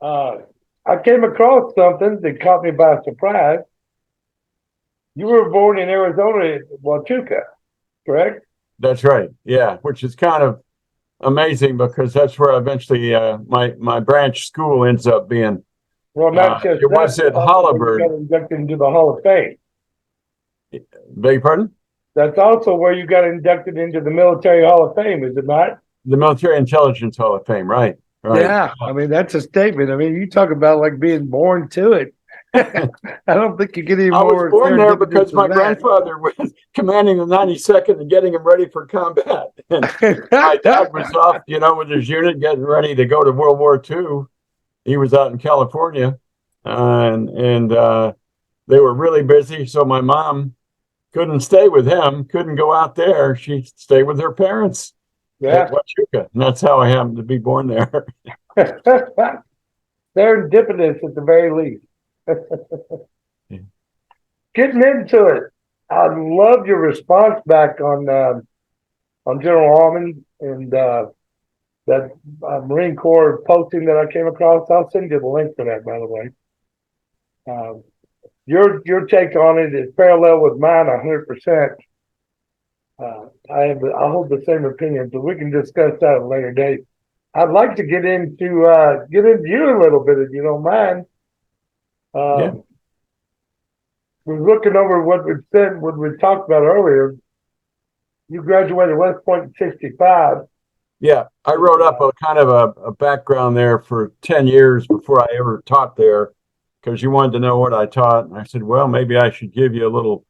Uh, I came across something that caught me by surprise. You were born in Arizona, Huachuca, correct? That's right. Yeah, which is kind of amazing because that's where eventually my branch school ends up being. Well, not just It that, was but at also where you got Holabird. inducted into the Hall of Fame. Beg your pardon? That's also where you got inducted into the Military Hall of Fame, is it not? The Military Intelligence Hall of Fame. Right. Right. Yeah, I mean that's a statement. I mean, you talk about like being born to it. I don't think you get any I was more born there serendipitous because my than that. grandfather was commanding the 92nd and getting him ready for combat. And my dad was off, with his unit getting ready to go to World War II. He was out in California, and they were really busy. So my mom couldn't stay with him, couldn't go out there. She stayed with her parents at Yeah. Huachuca, and that's how I happened to be born there. Serendipitous at the very least. Getting into it, I love your response back on General Almond and that Marine Corps posting that I came across. I'll send you the link for that, by the way. Um, your take on it is parallel with mine 100%. I hold the same opinion, but we can discuss that at a later date. I'd like to get into you a little bit if you don't mind. Yeah. We're looking over what we said, what we talked about earlier. You graduated West Point in '65. Yeah, I wrote up a kind of a background there for 10 years before I ever taught there because you wanted to know what I taught. And I said, well, maybe I should give you a little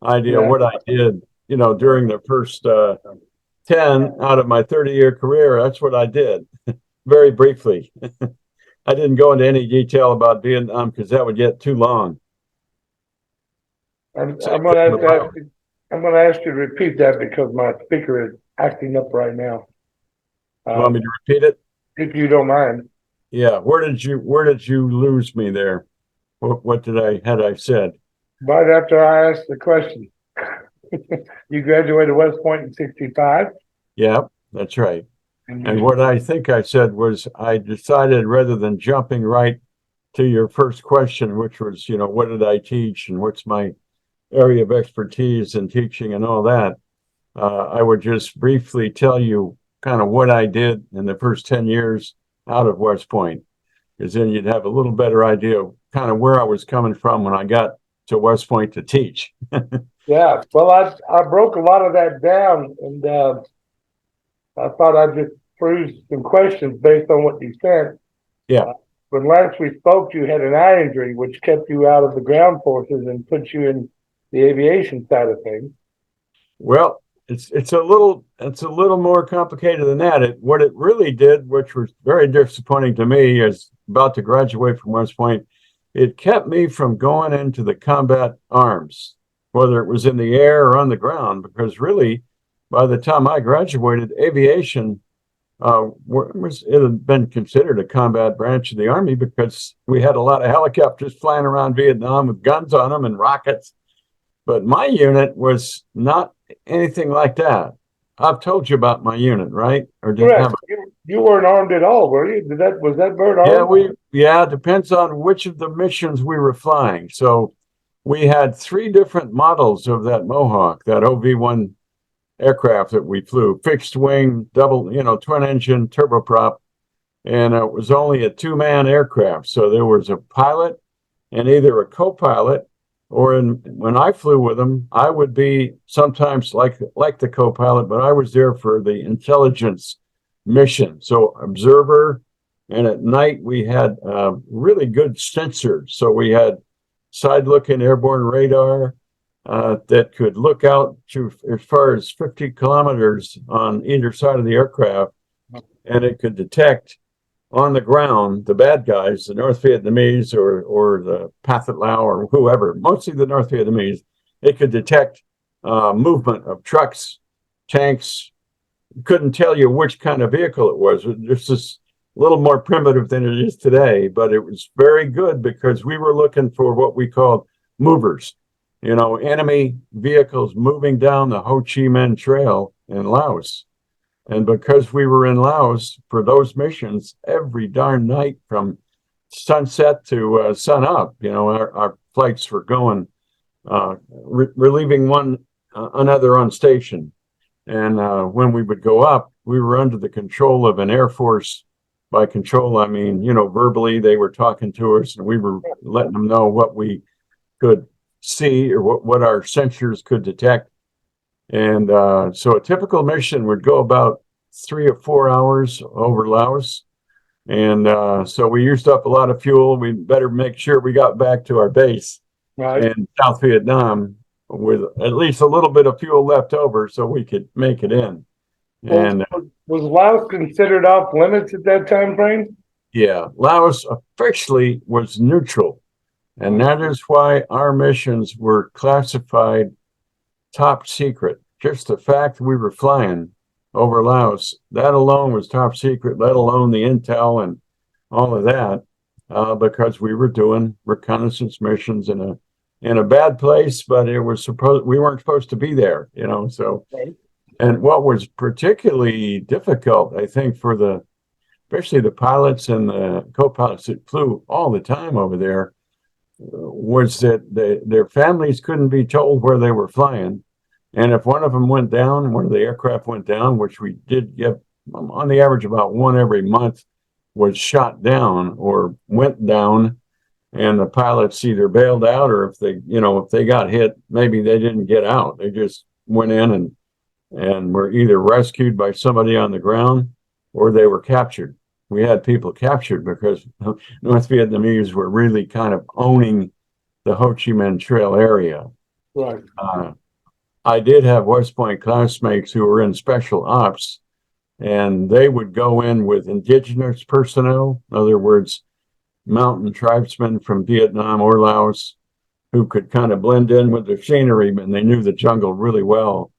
idea of Yeah. what I did, during the first 10 out of my 30-year career. That's what I did very briefly. I didn't go into any detail about Vietnam because that would get too long. I'm, Same I'm thing gonna have with to ask Laos. you, I'm gonna ask you to repeat that because my speaker is acting up right now. You want me Um, to repeat it? if you don't mind. Yeah. Where did you lose me there? What had I said? Right after I asked the question, you graduated West Point in '65, Yeah, that's right. and And you, what I think I said was I decided rather than jumping right to your first question, which was, what did I teach and what's my area of expertise in teaching and all that, I would just briefly tell you kind of what I did in the first 10 years out of West Point, because then you'd have a little better idea of kind of where I was coming from when I got to West Point to teach. yeah. Well, I broke a lot of that down, and I thought I'd just throw some questions based on what you said. Yeah. Uh, when last we spoke, you had an eye injury, which kept you out of the ground forces and put you in the aviation side of things. Well, it's a little more complicated than that. What it really did, which was very disappointing to me, as about to graduate from West Point, it kept me from going into the combat arms, whether it was in the air or on the ground, because really, by the time I graduated, aviation it had been considered a combat branch of the Army because we had a lot of helicopters flying around Vietnam with guns on them and rockets. But my unit was not anything like that. I've told you about my unit, right? Or did have Correct. You weren't armed at all, were you? Was that bird Yeah, armed? it depends on which of the missions we were flying. So we had three different models of that Mohawk, that OV-1 aircraft that we flew, fixed wing, double, twin engine turboprop, and it was only a two-man aircraft. So there was a pilot and either a co-pilot, or when I flew with them, I would be sometimes like the co-pilot, but I was there for the intelligence mission. So observer, and at night we had really good sensors. So we had side-looking airborne radar that could look out to as far as 50 kilometers on either side of the aircraft, and it could detect on the ground the bad guys, the North Vietnamese or the Pathet Lao or whoever, mostly the North Vietnamese. It could detect movement of trucks, tanks. Couldn't tell you which kind of vehicle it was. This is a little more primitive than it is today, but it was very good because we were looking for what we called movers, enemy vehicles moving down the Ho Chi Minh Trail in Laos. And because we were in Laos for those missions every darn night from sunset to sun up. Our flights were going, relieving one another on station. And when we would go up, we were under the control of an Air Force. By control, I mean, verbally they were talking to us and we were letting them know what we could see or what our sensors could detect. And so a typical mission would go about 3 or 4 hours over Laos. And so we used up a lot of fuel. We better make sure we got back to our base in South Vietnam with at least a little bit of fuel left over so we could make it in. And was Laos considered off limits at that time frame? Yeah, Laos officially was neutral. And that is why our missions were classified top secret. Just the fact we were flying over Laos, that alone was top secret, let alone the intel and all of that, because we were doing reconnaissance missions in a bad place, but we weren't supposed to be there, so. Right. And what was particularly difficult, I think, especially the pilots and the co-pilots that flew all the time over there, was that their families couldn't be told where they were flying. And if one of them went down, one of the aircraft went down, which we did get on the average about one every month, was shot down or went down, and the pilots either bailed out or if they got hit, maybe they didn't get out. They just went in and were either rescued by somebody on the ground or they were captured. We had people captured because North Vietnamese were really kind of owning the Ho Chi Minh Trail area. Right. I did have West Point classmates who were in special ops, and they would go in with indigenous personnel, in other words, mountain tribesmen from Vietnam or Laos, who could kind of blend in with the scenery, and they knew the jungle really well.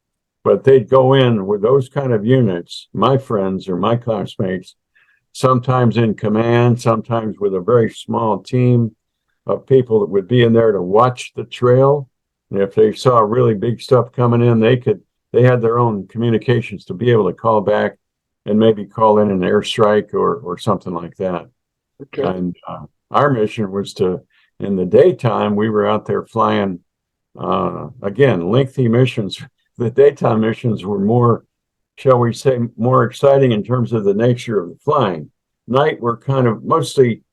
But they'd go in with those kind of units, my friends or my classmates, sometimes in command, sometimes with a very small team of people that would be in there to watch the trail. And if they saw really big stuff coming in, they had their own communications to be able to call back and maybe call in an airstrike or something like that. Okay. And our mission was in the daytime, we were out there flying, again, lengthy missions. The daytime missions were more, shall we say, more exciting in terms of the nature of the flying. Night were kind of mostly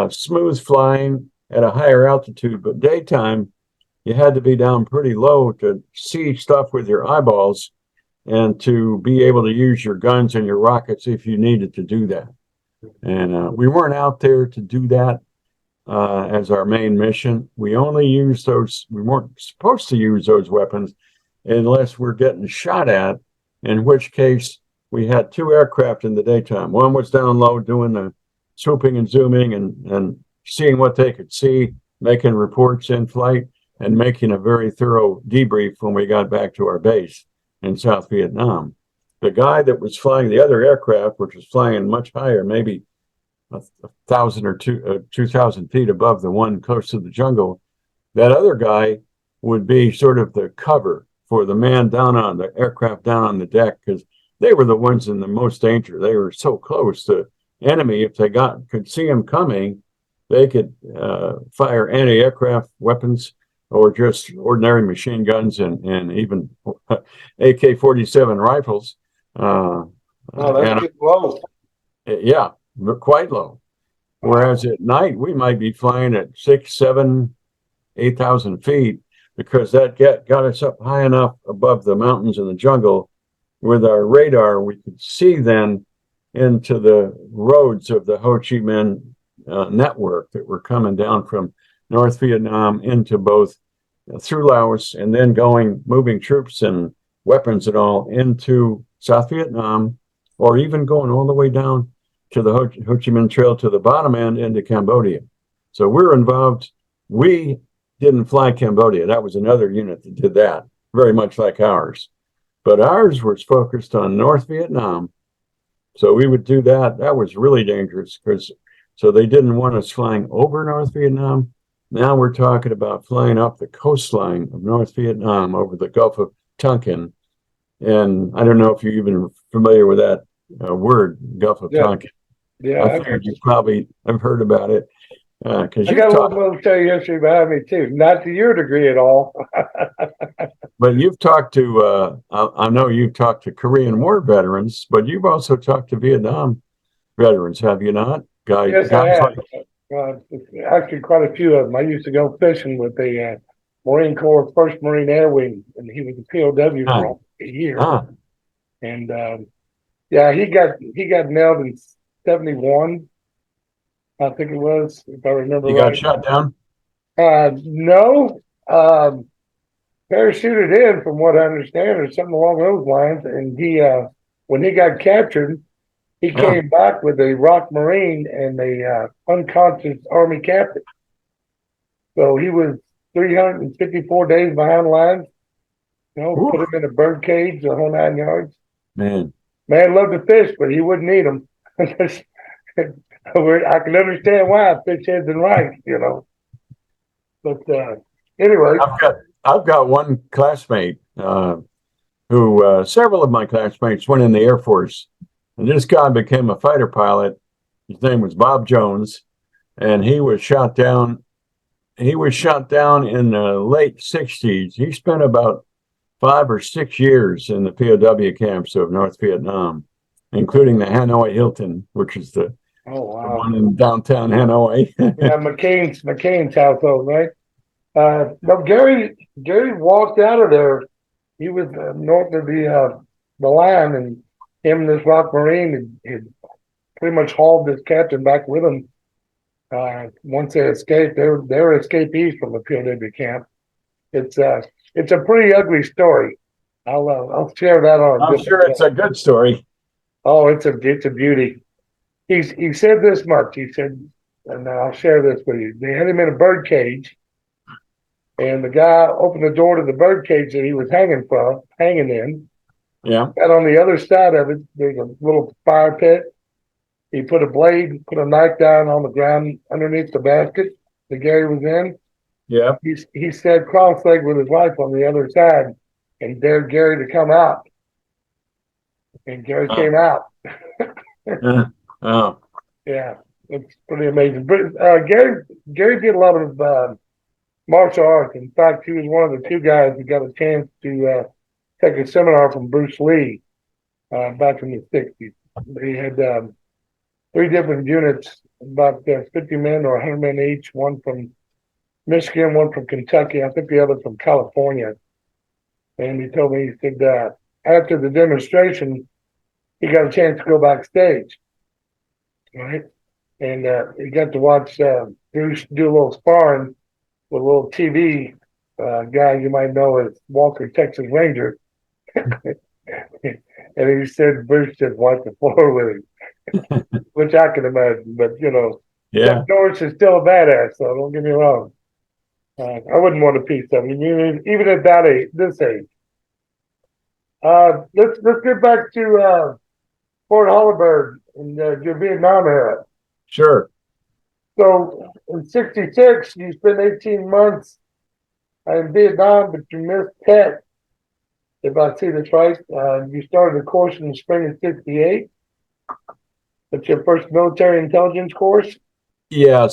smooth flying at a higher altitude, but daytime, you had to be down pretty low to see stuff with your eyeballs and to be able to use your guns and your rockets if you needed to do that. And we weren't out there to do that as our main mission. We only used those, we weren't supposed to use those weapons unless we're getting shot at, in which case we had 2 aircraft in the daytime. One was down low doing the swooping and zooming and seeing what they could see, making reports in flight, and making a very thorough debrief when we got back to our base in South Vietnam. The guy that was flying the other aircraft, which was flying much higher, maybe 1,000 or 2,000 feet above the one close to the jungle, that other guy would be sort of the cover for the man down on the aircraft down on the deck, because they were the ones in the most danger. They were so close to enemy. If they could see them coming, they could fire anti-aircraft weapons or just ordinary machine guns and even AK-47 rifles. Oh, that's low. Yeah, quite low. Whereas at night, we might be flying at 6, 7, 8,000 feet, because that got us up high enough above the mountains and the jungle. With our radar, we could see then into the roads of the Ho Chi Minh network that were coming down from North Vietnam into both through Laos and then moving troops and weapons and all into South Vietnam, or even going all the way down to the Ho Chi Minh Trail to the bottom end into Cambodia. So we're involved. We didn't fly Cambodia. That was another unit that did that, very much like ours. But ours was focused on North Vietnam. So we would do that. That was really dangerous so they didn't want us flying over North Vietnam. Now we're talking about flying up the coastline of North Vietnam over the Gulf of Tonkin. And I don't know if you're even familiar with that word, Gulf of Tonkin. Yeah, I I figured got you you. probably have heard about it because I you've got a little talked, military history behind me too. Not to your degree at all. but you've talked to. I know you've talked to Korean War veterans, but you've also talked to Vietnam veterans, have you not? Yes, I Guys have. like, Uh, Actually, quite a few of them. I used to go fishing with the Marine Corps First Marine Air Wing, and he was a POW for ah, almost a year. ah, And yeah, he got nailed in '71, I think it was, if I remember you got right. shot down. No, parachuted in, from what I understand, or something along those lines. And when he got captured, he Yeah, came back with a Rock Marine and a unconscious Army captain. So he was 354 days behind lines. whew, Put him in a bird cage, the whole 9 yards. man. Man loved to fish, but he wouldn't eat them. I can understand why, fish heads and rice. But anyway, I've got one classmate who several of my classmates went in the Air Force, and this guy became a fighter pilot. His name was Bob Jones, and he was shot down. He was shot down in the late '60s. He spent about 5 or 6 years in the POW camps of North Vietnam, including the Hanoi Hilton, which is oh the wow, one in downtown Hanoi. yeah, McCain's household, right? No, Gary walked out of there. He was north of the line, and him and this Rock Marine had pretty much hauled this captain back with him. Once they escaped, they were escapees from the POW camp. It's uh, it's a pretty ugly story. I'll share that on a I'm different sure day. it's a good story. Oh, it's a beauty. He said this much. He said, and I'll share this with you. They had him in a bird cage, and the guy opened the door to the bird cage that he was hanging in. Yeah, And on the other side of it, there's a little fire pit. He put a knife down on the ground underneath the basket that Gary was in. yeah. He said cross-legged with his wife on the other side, and dared Gary to come out. And Gary Uh, came out. uh, oh, Yeah, it's pretty amazing. But Gary did a lot of martial arts. In fact, he was one of the two guys who got a chance to take a seminar from Bruce Lee back in the '60s. They had three different units, about 50 men or 100 men each. One from Michigan, one from Kentucky, I think the other from California. And he told me, he said, after the demonstration, he got a chance to go backstage, right? And he got to watch Bruce do a little sparring with a little TV guy you might know as Walker, Texas Ranger. And he said Bruce just wiped the floor with him, which I can imagine. But, yeah. Chuck Norris is still a badass, so don't get me wrong. I wouldn't want a piece of him, even at that age, this age. Let's get back to Fort Hollenberg in your Vietnam era. Sure. So in '66, you spent 18 months in Vietnam, but you missed Tet. If I see this right, you started a course in the spring of '68. That's your first military intelligence course. Yeah.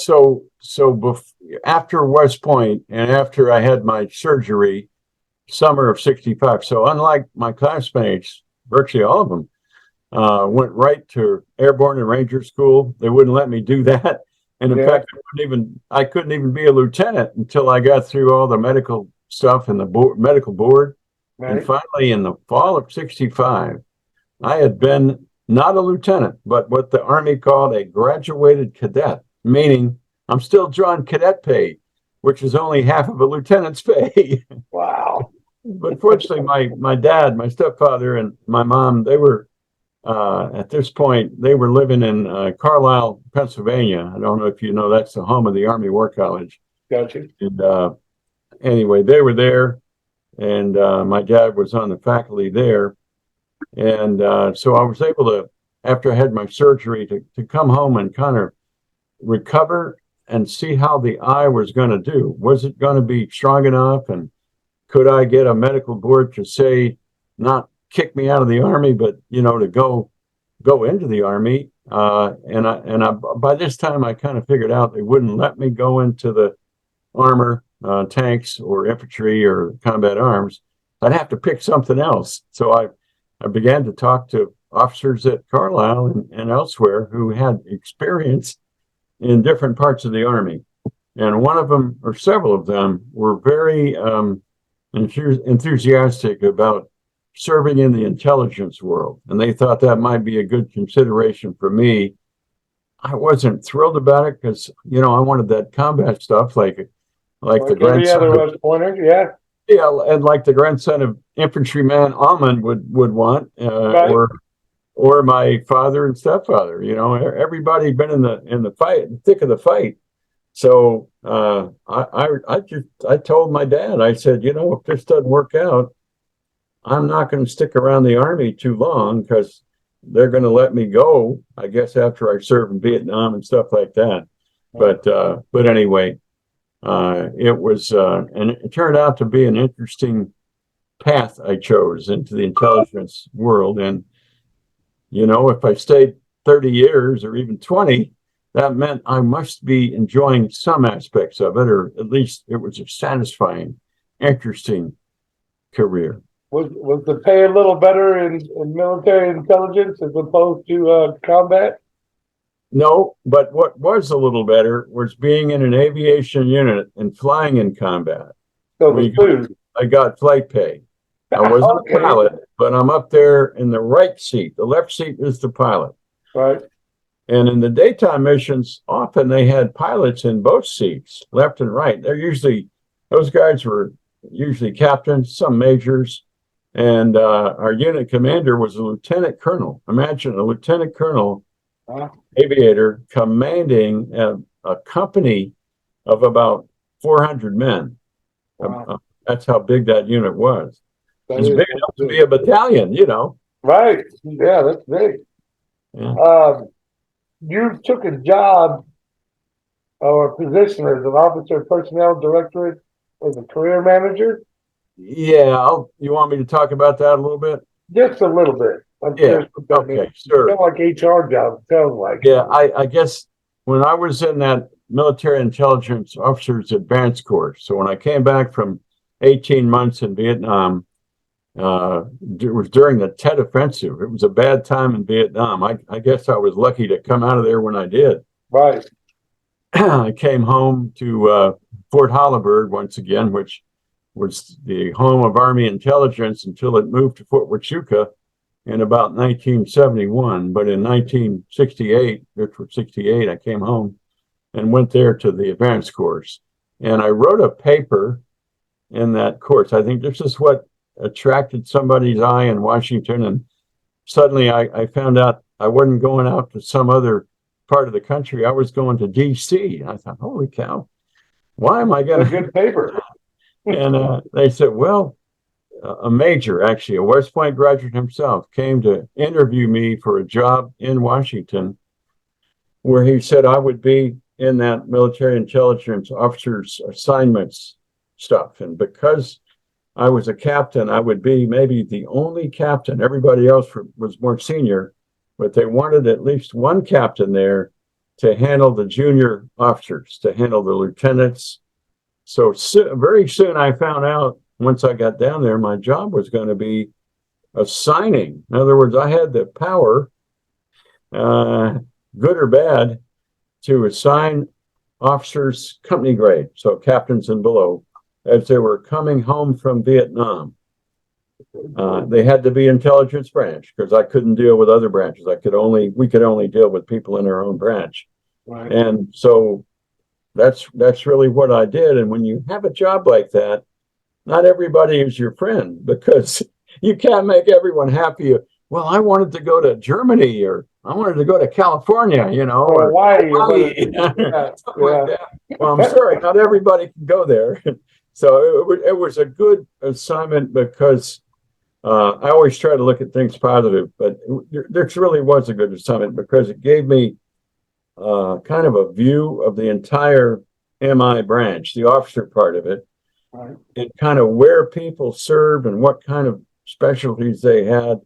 After West Point and after I had my surgery, summer of '65. So unlike my classmates, virtually all of them went right to airborne and ranger school. They wouldn't let me do that. And in Yeah, fact, I couldn't even be a lieutenant until I got through all the medical stuff and the medical board. And right. finally, in the fall of '65, I had been not a lieutenant, but what the Army called a graduated cadet, meaning I'm still drawing cadet pay, which is only half of a lieutenant's pay. Wow. But fortunately, my dad, my stepfather, and my mom, they were at this point they were living in Carlisle, Pennsylvania. I don't know if you know that's the home of the Army War College. Gotcha. And anyway, they were there, and my dad was on the faculty there, and so I was able to, after I had my surgery, to come home and kind of recover and see how the eye was going to do. Was it going to be strong enough, and could I get a medical board to say, not kick me out of the Army, but to go go into the Army. And by this time, I kind of figured out they wouldn't let me go into the armor, tanks or infantry or combat arms. I'd have to pick something else. So I began to talk to officers at Carlisle and elsewhere who had experience in different parts of the Army. And one of them, or several of them, were very enthusiastic about serving in the intelligence world. And they thought that might be a good consideration for me. I wasn't thrilled about it because, I wanted that combat stuff like the grandson other of, West Pointer, yeah. Yeah, and like the grandson of infantryman Almond would want, Right. or my father and stepfather. Everybody been in the fight, the thick of the fight. So I told my dad, I said, if this doesn't work out, I'm not going to stick around the Army too long because they're going to let me go, I guess, after I served in Vietnam and stuff like that. But anyway, it was, and it turned out to be an interesting path I chose into the intelligence world. And, if I stayed 30 years or even 20, that meant I must be enjoying some aspects of it, or at least it was a satisfying, interesting career. Was the pay a little better in military intelligence as opposed to combat? No, but what was a little better was being in an aviation unit and flying in combat. So the food. I got flight pay. I wasn't a pilot, but I'm up there in the right seat. The left seat is the pilot. Right. And in the daytime missions, often they had pilots in both seats, left and right. Those guys were usually captains, some majors. And our unit commander was a lieutenant colonel. Imagine a lieutenant colonel aviator commanding a company of about 400 men. Wow. That's how big that unit was. It's big enough to be a battalion, Right. Yeah, that's big. Yeah. You took a job or a position as an officer personnel directorate as a career manager. Yeah, you want me to talk about that a little bit? Just a little bit. Okay, sure. Kind of like HR job, it sounds like. Yeah, I guess when I was in that military intelligence officers advanced course, so when I came back from 18 months in Vietnam, it was during the Tet Offensive. It was a bad time in Vietnam. I guess I was lucky to come out of there when I did. Right. I came home to Fort Holabird once again, which was the home of Army intelligence until it moved to Fort Huachuca in about 1971. But in 1968, or 68, I came home and went there to the advanced course. And I wrote a paper in that course. I think this is what attracted somebody's eye in Washington. And suddenly I found out I wasn't going out to some other part of the country. I was going to DC. And I thought, holy cow, why am I going to good paper? And they said, well, a major, actually, a West Point graduate himself, came to interview me for a job in Washington, where he said I would be in that military intelligence officers assignments stuff. And because I was a captain, I would be maybe the only captain. Everybody else was more senior, but they wanted at least one captain there to handle the junior officers, to handle the lieutenants. So very soon I found out, once I got down there, my job was going to be assigning. In other words, I had the power, good or bad, to assign officers company grade, so captains and below, as they were coming home from Vietnam. They had to be intelligence branch because I couldn't deal with other branches. We could only deal with people in our own branch. Right. And so that's really what I did. And when you have a job like that, not everybody is your friend because you can't make everyone happy. Well, I wanted to go to Germany, or I wanted to go to California, or Hawaii. Like that. Well, I'm sorry, not everybody can go there. So it was a good assignment because I always try to look at things positive, but this really was a good assignment because it gave me kind of a view of the entire MI branch, the officer part of it, right, and kind of where people serve and what kind of specialties they had.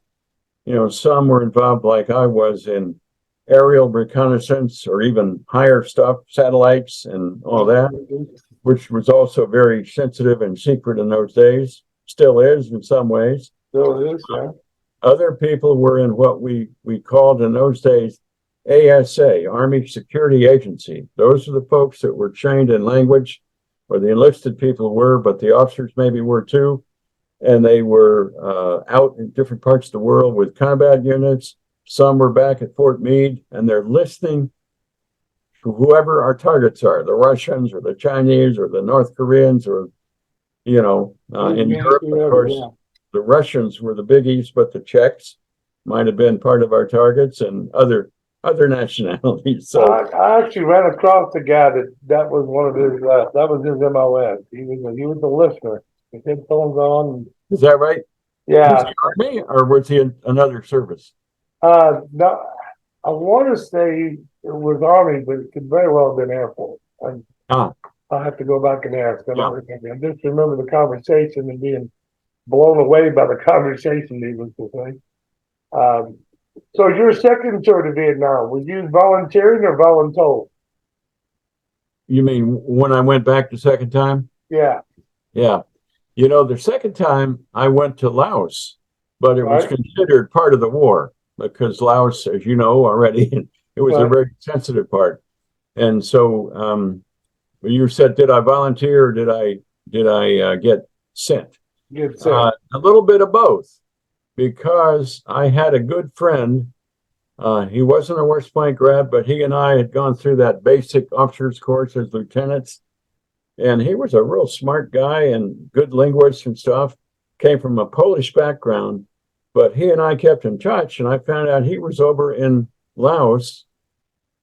some were involved, like I was, in aerial reconnaissance or even higher stuff, satellites and all that, which was also very sensitive and secret in those days, still is in some ways. Still is, yeah. Other people were in what we called in those days ASA, Army Security Agency. Those are the folks that were trained in language, or the enlisted people were, but the officers maybe were too. And they were out in different parts of the world with combat units. Some were back at Fort Meade, and they're listening to whoever our targets are, the Russians or the Chinese or the North Koreans, or, in Europe, of course, the Russians were the biggies, but the Czechs might have been part of our targets, and other nationalities. So I actually ran across a guy that was one of his that was his MOS. He was a listener. His headphones on. Is that right? Yeah. Was he Army or was he in another service? No, I want to say it was Army, but it could very well have been Air Force. I'll have to go back and ask. I don't remember. I just remember the conversation and being blown away by the conversation, needless to say. So your second tour to Vietnam, was you volunteering or voluntold? You mean when I went back the second time? Yeah. Yeah. The second time I went to Laos, but it was considered part of the war because Laos, as you know already, it was a very sensitive part. And so you said, did I volunteer or did I get sent? A little bit of both, because I had a good friend. He wasn't a West Point grad, but he and I had gone through that basic officers course as lieutenants. And he was a real smart guy and good linguist and stuff, came from a Polish background, but he and I kept in touch. And I found out he was over in Laos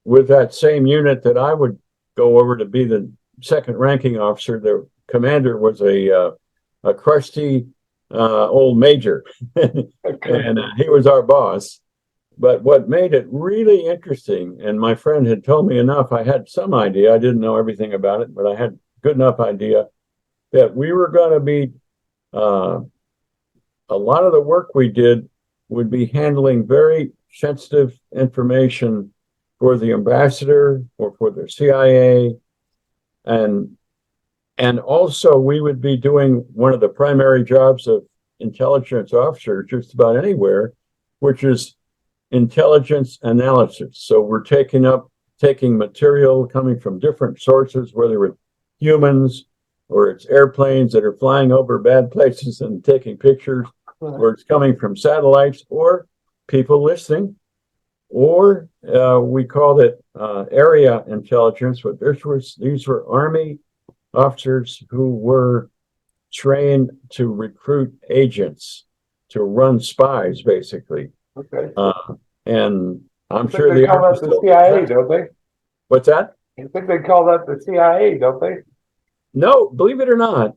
with that same unit that I would go over to be the second ranking officer. The commander was a crusty old major, and he was our boss. But what made it really interesting, and my friend had told me enough, I had some idea, I didn't know everything about it, but I had good enough idea that we were going to be, a lot of the work we did would be handling very sensitive information for the ambassador or for the CIA. And also we would be doing one of the primary jobs of intelligence officers just about anywhere, which is intelligence analysis. So we're taking material coming from different sources, whether it's humans or it's airplanes that are flying over bad places and taking pictures, or it's coming from satellites or people listening, or we called it area intelligence, but these were Army officers who were trained to recruit agents to run spies, basically. Okay. And I'm sure they call that the CIA, don't they? What's that? I think they call that the CIA, don't they? No, believe it or not,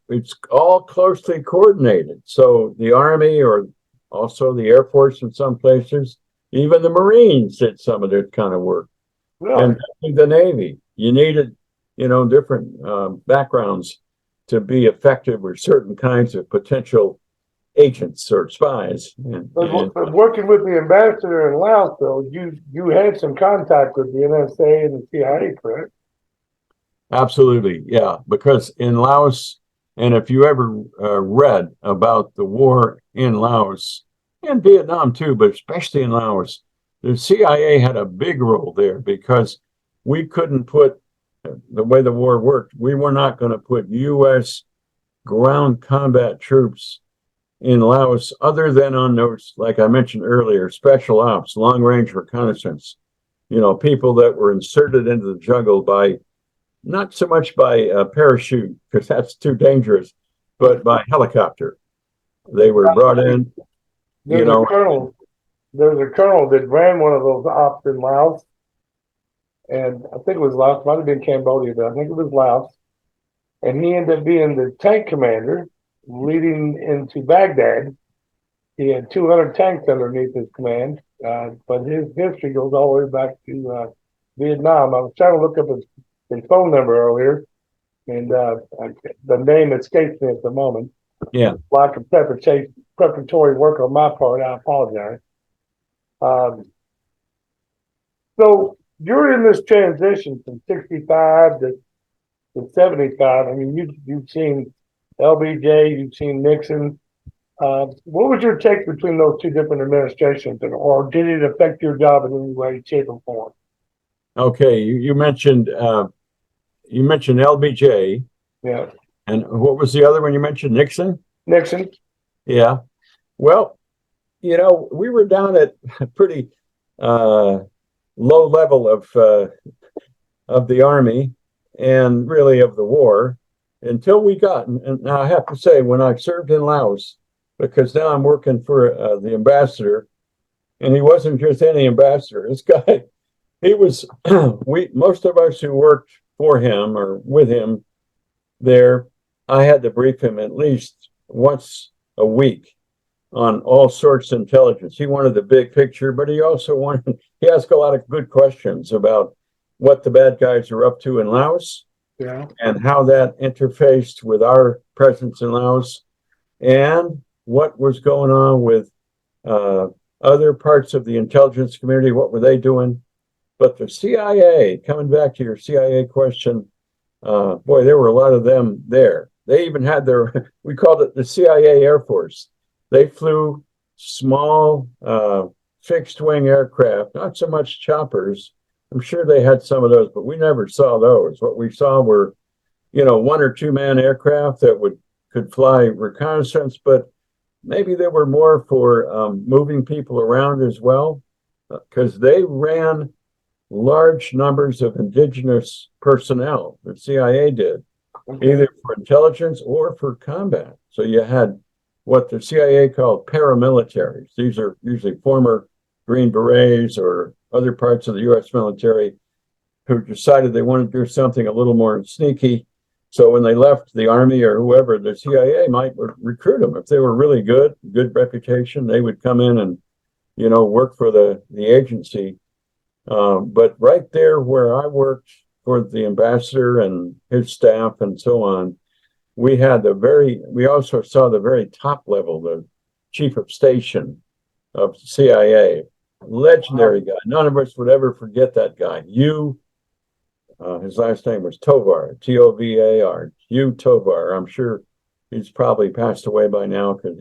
it's all closely coordinated. So the Army, or also the Air Force in some places, even the Marines did some of this kind of work. Really? And the Navy, you needed, different backgrounds to be effective with certain kinds of potential agents or spies. But working with the ambassador in Laos, though, you had some contact with the NSA and the CIA, correct? Absolutely, yeah. Because in Laos, and if you ever read about the war in Laos and Vietnam too, but especially in Laos, the CIA had a big role there, because we couldn't put, the way the war worked, we were not going to put U.S. ground combat troops in Laos other than on those, like I mentioned earlier, special ops, long range reconnaissance, people that were inserted into the jungle by, not so much by parachute, because that's too dangerous, but by helicopter. They were brought in. There's a colonel that ran one of those ops in Laos, and I think it was Laos, might have been Cambodia, but I think it was Laos. And he ended up being the tank commander leading into Baghdad. He had 200 tanks underneath his command, but his history goes all the way back to Vietnam. I was trying to look up his phone number earlier, and the name escapes me at the moment. Yeah. Lack of preparatory work on my part. I apologize. Um, so you're in this transition from 65 to 75. I mean, you've seen LBJ, you've seen Nixon. What was your take between those two different administrations, or did it affect your job in any way, shape, or form? Okay, you mentioned LBJ, Yeah, and what was the other one you mentioned? Nixon? Nixon. Yeah. Well, we were down at a pretty low level of the army and really of the war until we got. And now I have to say, when I served in Laos, because now I'm working for the ambassador, and he wasn't just any ambassador. This guy, he was. Most of us who worked for him or with him there, I had to brief him at least once a week on all sorts of intelligence. He wanted the big picture, but he asked a lot of good questions about what the bad guys are up to in Laos, Yeah, and how that interfaced with our presence in Laos, and what was going on with uh, other parts of the intelligence community. What were they doing? But the CIA, coming back to your CIA question, boy, there were a lot of them there. They even had we called it the CIA Air Force. They flew small fixed wing aircraft, not so much choppers. I'm sure they had some of those, but we never saw those. What we saw were, one or two man aircraft that could fly reconnaissance, but maybe they were more for moving people around as well, because they ran large numbers of indigenous personnel. The CIA did, either for intelligence or for combat. So you had what the CIA called paramilitaries. These are usually former Green Berets or other parts of the U.S. military who decided they wanted to do something a little more sneaky. So when they left the Army or whoever, the CIA might recruit them. If they were really good reputation, they would come in and, work for the agency. But right there where I worked for the ambassador and his staff and so on, we also saw the very top level, the chief of station of CIA, legendary guy. None of us would ever forget that guy. His last name was Tovar, Tovar, Hugh Tovar. I'm sure he's probably passed away by now because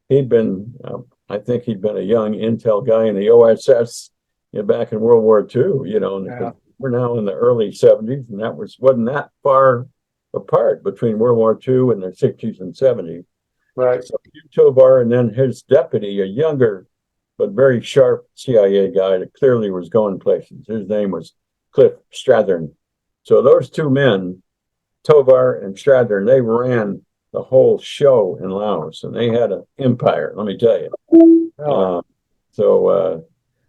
I think he'd been a young intel guy in the OSS back in World War II, and we're now in the early 70s, and wasn't that far apart between World War II and the 60s and 70s. right. So Hugh Tovar, and then his deputy, a younger but very sharp CIA guy that clearly was going places. His name was Cliff Strathern. So those two men, Tovar and Strathern, they ran the whole show in Laos, and they had an empire, let me tell you.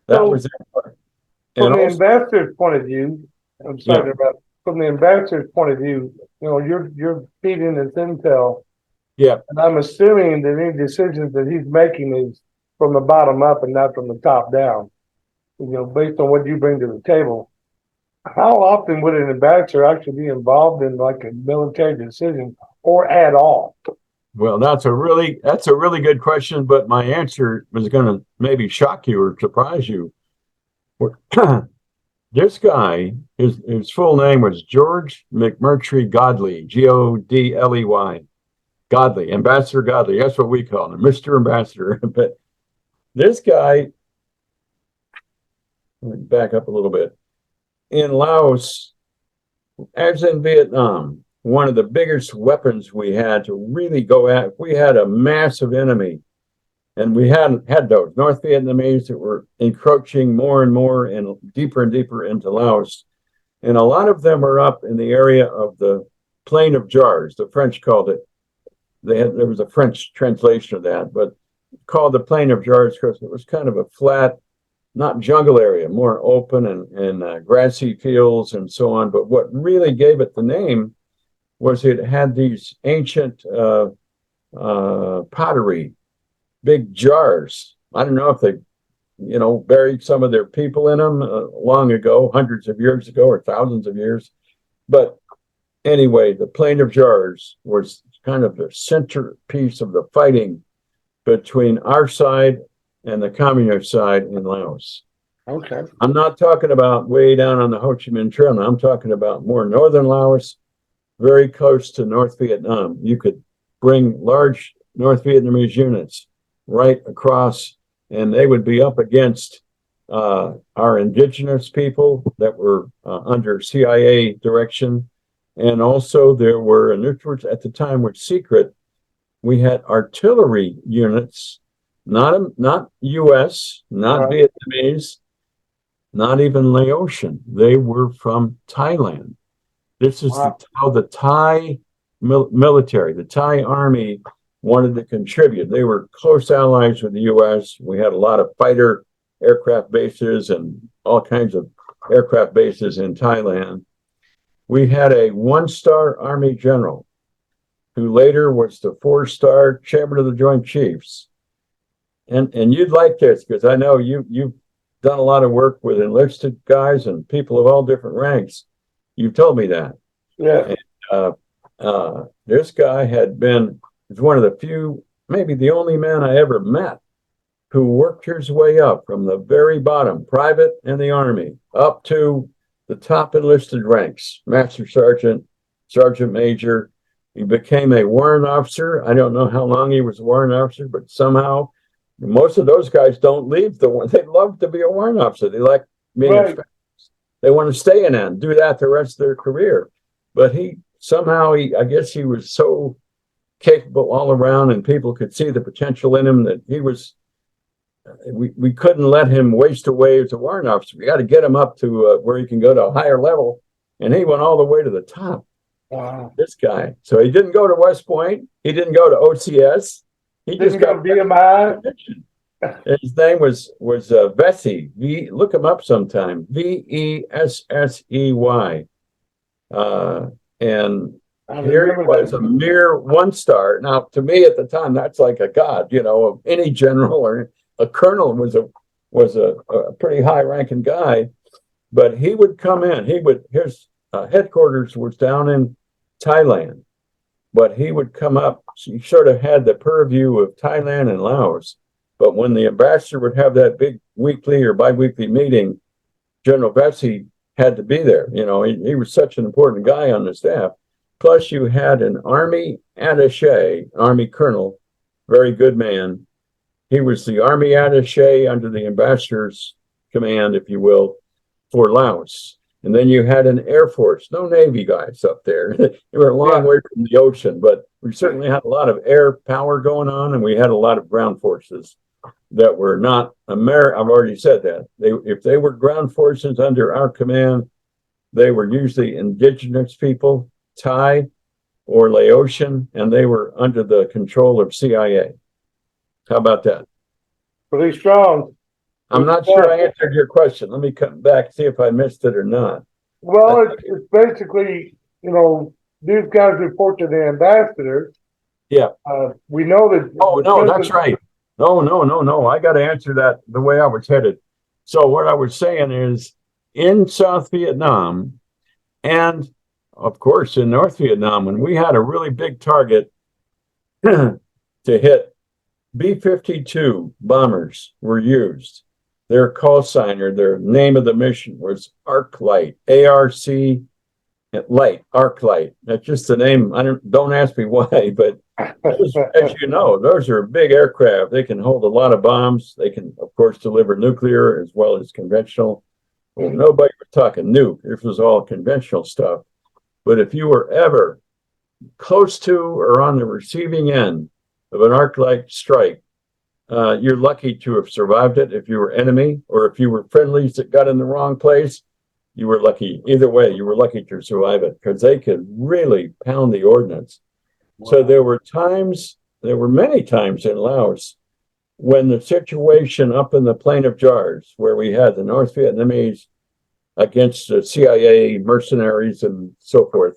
That was their part. From the ambassador's point of view, I'm sorry to interrupt. From the ambassador's point of view, you're feeding this intel. Yeah. And I'm assuming that any decisions that he's making is from the bottom up and not from the top down. Based on what you bring to the table. How often would an ambassador actually be involved in like a military decision, or at all? Well, that's a really good question, but my answer was going to maybe shock you or surprise you. This guy, his full name was George McMurtry Godley, Godley, Godley, Ambassador Godley. That's what we call him, Mr. Ambassador. But this guy, let me back up a little bit. In Laos, as in Vietnam, one of the biggest weapons we had to really go at, we had a massive enemy, and we hadn't had those North Vietnamese that were encroaching more and more and deeper into Laos. And a lot of them are up in the area of the Plain of Jars. The French called it. There was a French translation of that, but called the Plain of Jars because it was kind of a flat, not jungle area, more open and grassy fields and so on. But what really gave it the name was it had these ancient pottery, big jars. I don't know if they, buried some of their people in them long ago, hundreds of years ago or thousands of years. But anyway, the Plain of Jars was kind of the centerpiece of the fighting between our side and the communist side in Laos. Okay. I'm not talking about way down on the Ho Chi Minh Trail. I'm talking about more northern Laos, very close to North Vietnam. You could bring large North Vietnamese units right across, and they would be up against our indigenous people that were under CIA direction. And also there were, and this was at the time were secret, we had artillery units, not US, not Vietnamese, not even Laotian. They were from Thailand. This is how the Thai military, the Thai army wanted to contribute. They were close allies with the US. We had a lot of fighter aircraft bases and all kinds of aircraft bases in Thailand. We had a one-star Army general who later was the four-star chairman of the Joint Chiefs. And you'd like this because I know you've done a lot of work with enlisted guys and people of all different ranks. You've told me that. Yeah. And, this guy was one of the few, maybe the only man I ever met who worked his way up from the very bottom, private in the Army, up to the top enlisted ranks, Master Sergeant, Sergeant Major. He became a warrant officer. I don't know how long he was a warrant officer, but somehow most of those guys don't leave the warrant. They love to be a warrant officer. They like being a specialist. They want to stay in and do that the rest of their career. But I guess he was so capable all around and people could see the potential in him that we couldn't let him waste away as a warrant officer. We got to get him up to where he can go to a higher level. And he went all the way to the top. Wow. This guy. So he didn't go to West Point. He didn't go to OCS. He Didn't just go got BMI. His name was Vesey. Look him up sometime. Vessey. And here he was, a mere one-star. Now, to me at the time, that's like a god. Of any general or a colonel was a pretty high-ranking guy. But he would come in. His headquarters was down in Thailand, but he would come up. He sort of had the purview of Thailand and Laos. But when the ambassador would have that big weekly or biweekly meeting, General Vesey had to be there. He was such an important guy on the staff. Plus, you had an Army attaché, Army colonel, very good man. He was the Army attaché under the ambassador's command, if you will, for Laos. And then you had an Air Force, no Navy guys up there. They were a long way from the ocean, but we certainly had a lot of air power going on, and we had a lot of ground forces that were not American. I've already said that. If they were ground forces under our command, they were usually indigenous people, Thai or Laotian, and they were under the control of CIA. How about that? Pretty strong. I'm not sure I answered your question. Let me come back and see if I missed it or not. Well, it's basically, these guys report to the ambassador. Yeah. We know that. Oh, no, that's right. No. I got to answer that the way I was headed. So what I was saying is in South Vietnam and, of course, in North Vietnam, when we had a really big target to hit, B-52 bombers were used. Their call sign or their name of the mission was ArcLight, A-R-C Light, ArcLight. That's just the name. Don't ask me why, but as you know, those are big aircraft. They can hold a lot of bombs. They can, of course, deliver nuclear as well as conventional. Well, nobody was talking nuke. This was all conventional stuff. But if you were ever close to or on the receiving end of an ArcLight strike, you're lucky to have survived it. If you were enemy or if you were friendlies that got in the wrong place, you were lucky. Either way, you were lucky to survive it because they could really pound the ordnance. Wow. So there were many times in Laos when the situation up in the Plain of Jars, where we had the North Vietnamese against the CIA mercenaries and so forth,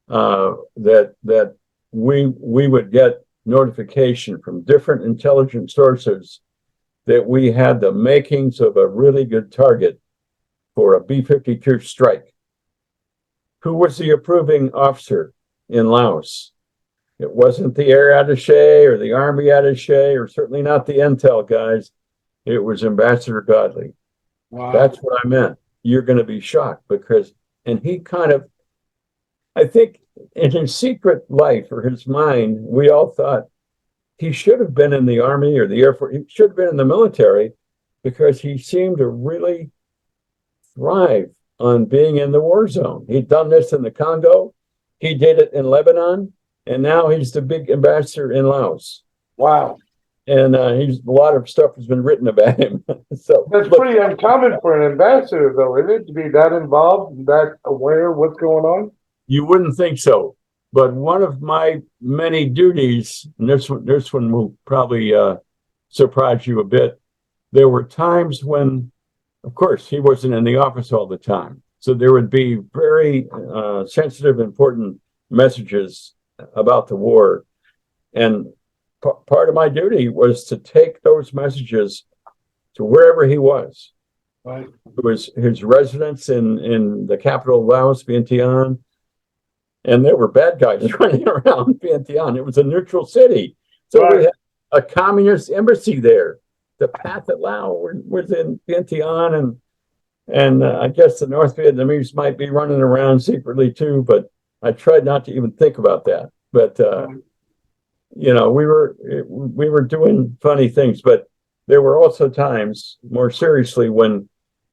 that we would get notification from different intelligence sources that we had the makings of a really good target for a B-52 strike. Who was the approving officer in Laos? It wasn't the air attaché or the army attaché, or certainly not the intel guys. It was Ambassador Godley. Wow. That's what I meant. You're going to be shocked because, and he kind of, I think in his secret life or his mind, we all thought he should have been in the Army or the Air Force. He should have been in the military because he seemed to really thrive on being in the war zone. He'd done this in the Congo, he did it in Lebanon, and now he's the big ambassador in Laos. Wow. And he's a lot of stuff has been written about him. So that's pretty uncommon for an ambassador, though, isn't it, to be that involved and that aware of what's going on? You wouldn't think so, but one of my many duties, and this one will probably surprise you a bit. There were times when, of course, he wasn't in the office all the time, so there would be very sensitive, important messages about the war, and part of my duty was to take those messages to wherever he was. Right. It was his residence in the capital of Laos, Vientiane, and there were bad guys running around Vientiane. It was a neutral city, so right. we had a communist embassy there. The Pathet Lao was in Vientiane, and I guess the North Vietnamese might be running around secretly too, but I tried not to even think about that. But you know, we were doing funny things, but there were also times, more seriously, when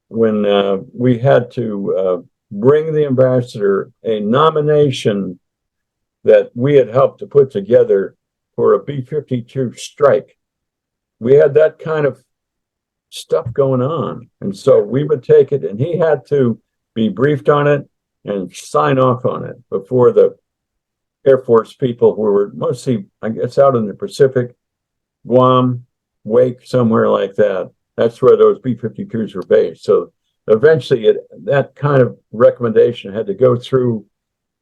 we had to bring the ambassador a nomination that we had helped to put together for a B-52 strike. We had that kind of stuff going on, and so we would take it, and he had to be briefed on it and sign off on it before the Air Force people, who were mostly, I guess, out in the Pacific, Guam, Wake, somewhere like that. That's where those B-52s were based. So eventually that kind of recommendation had to go through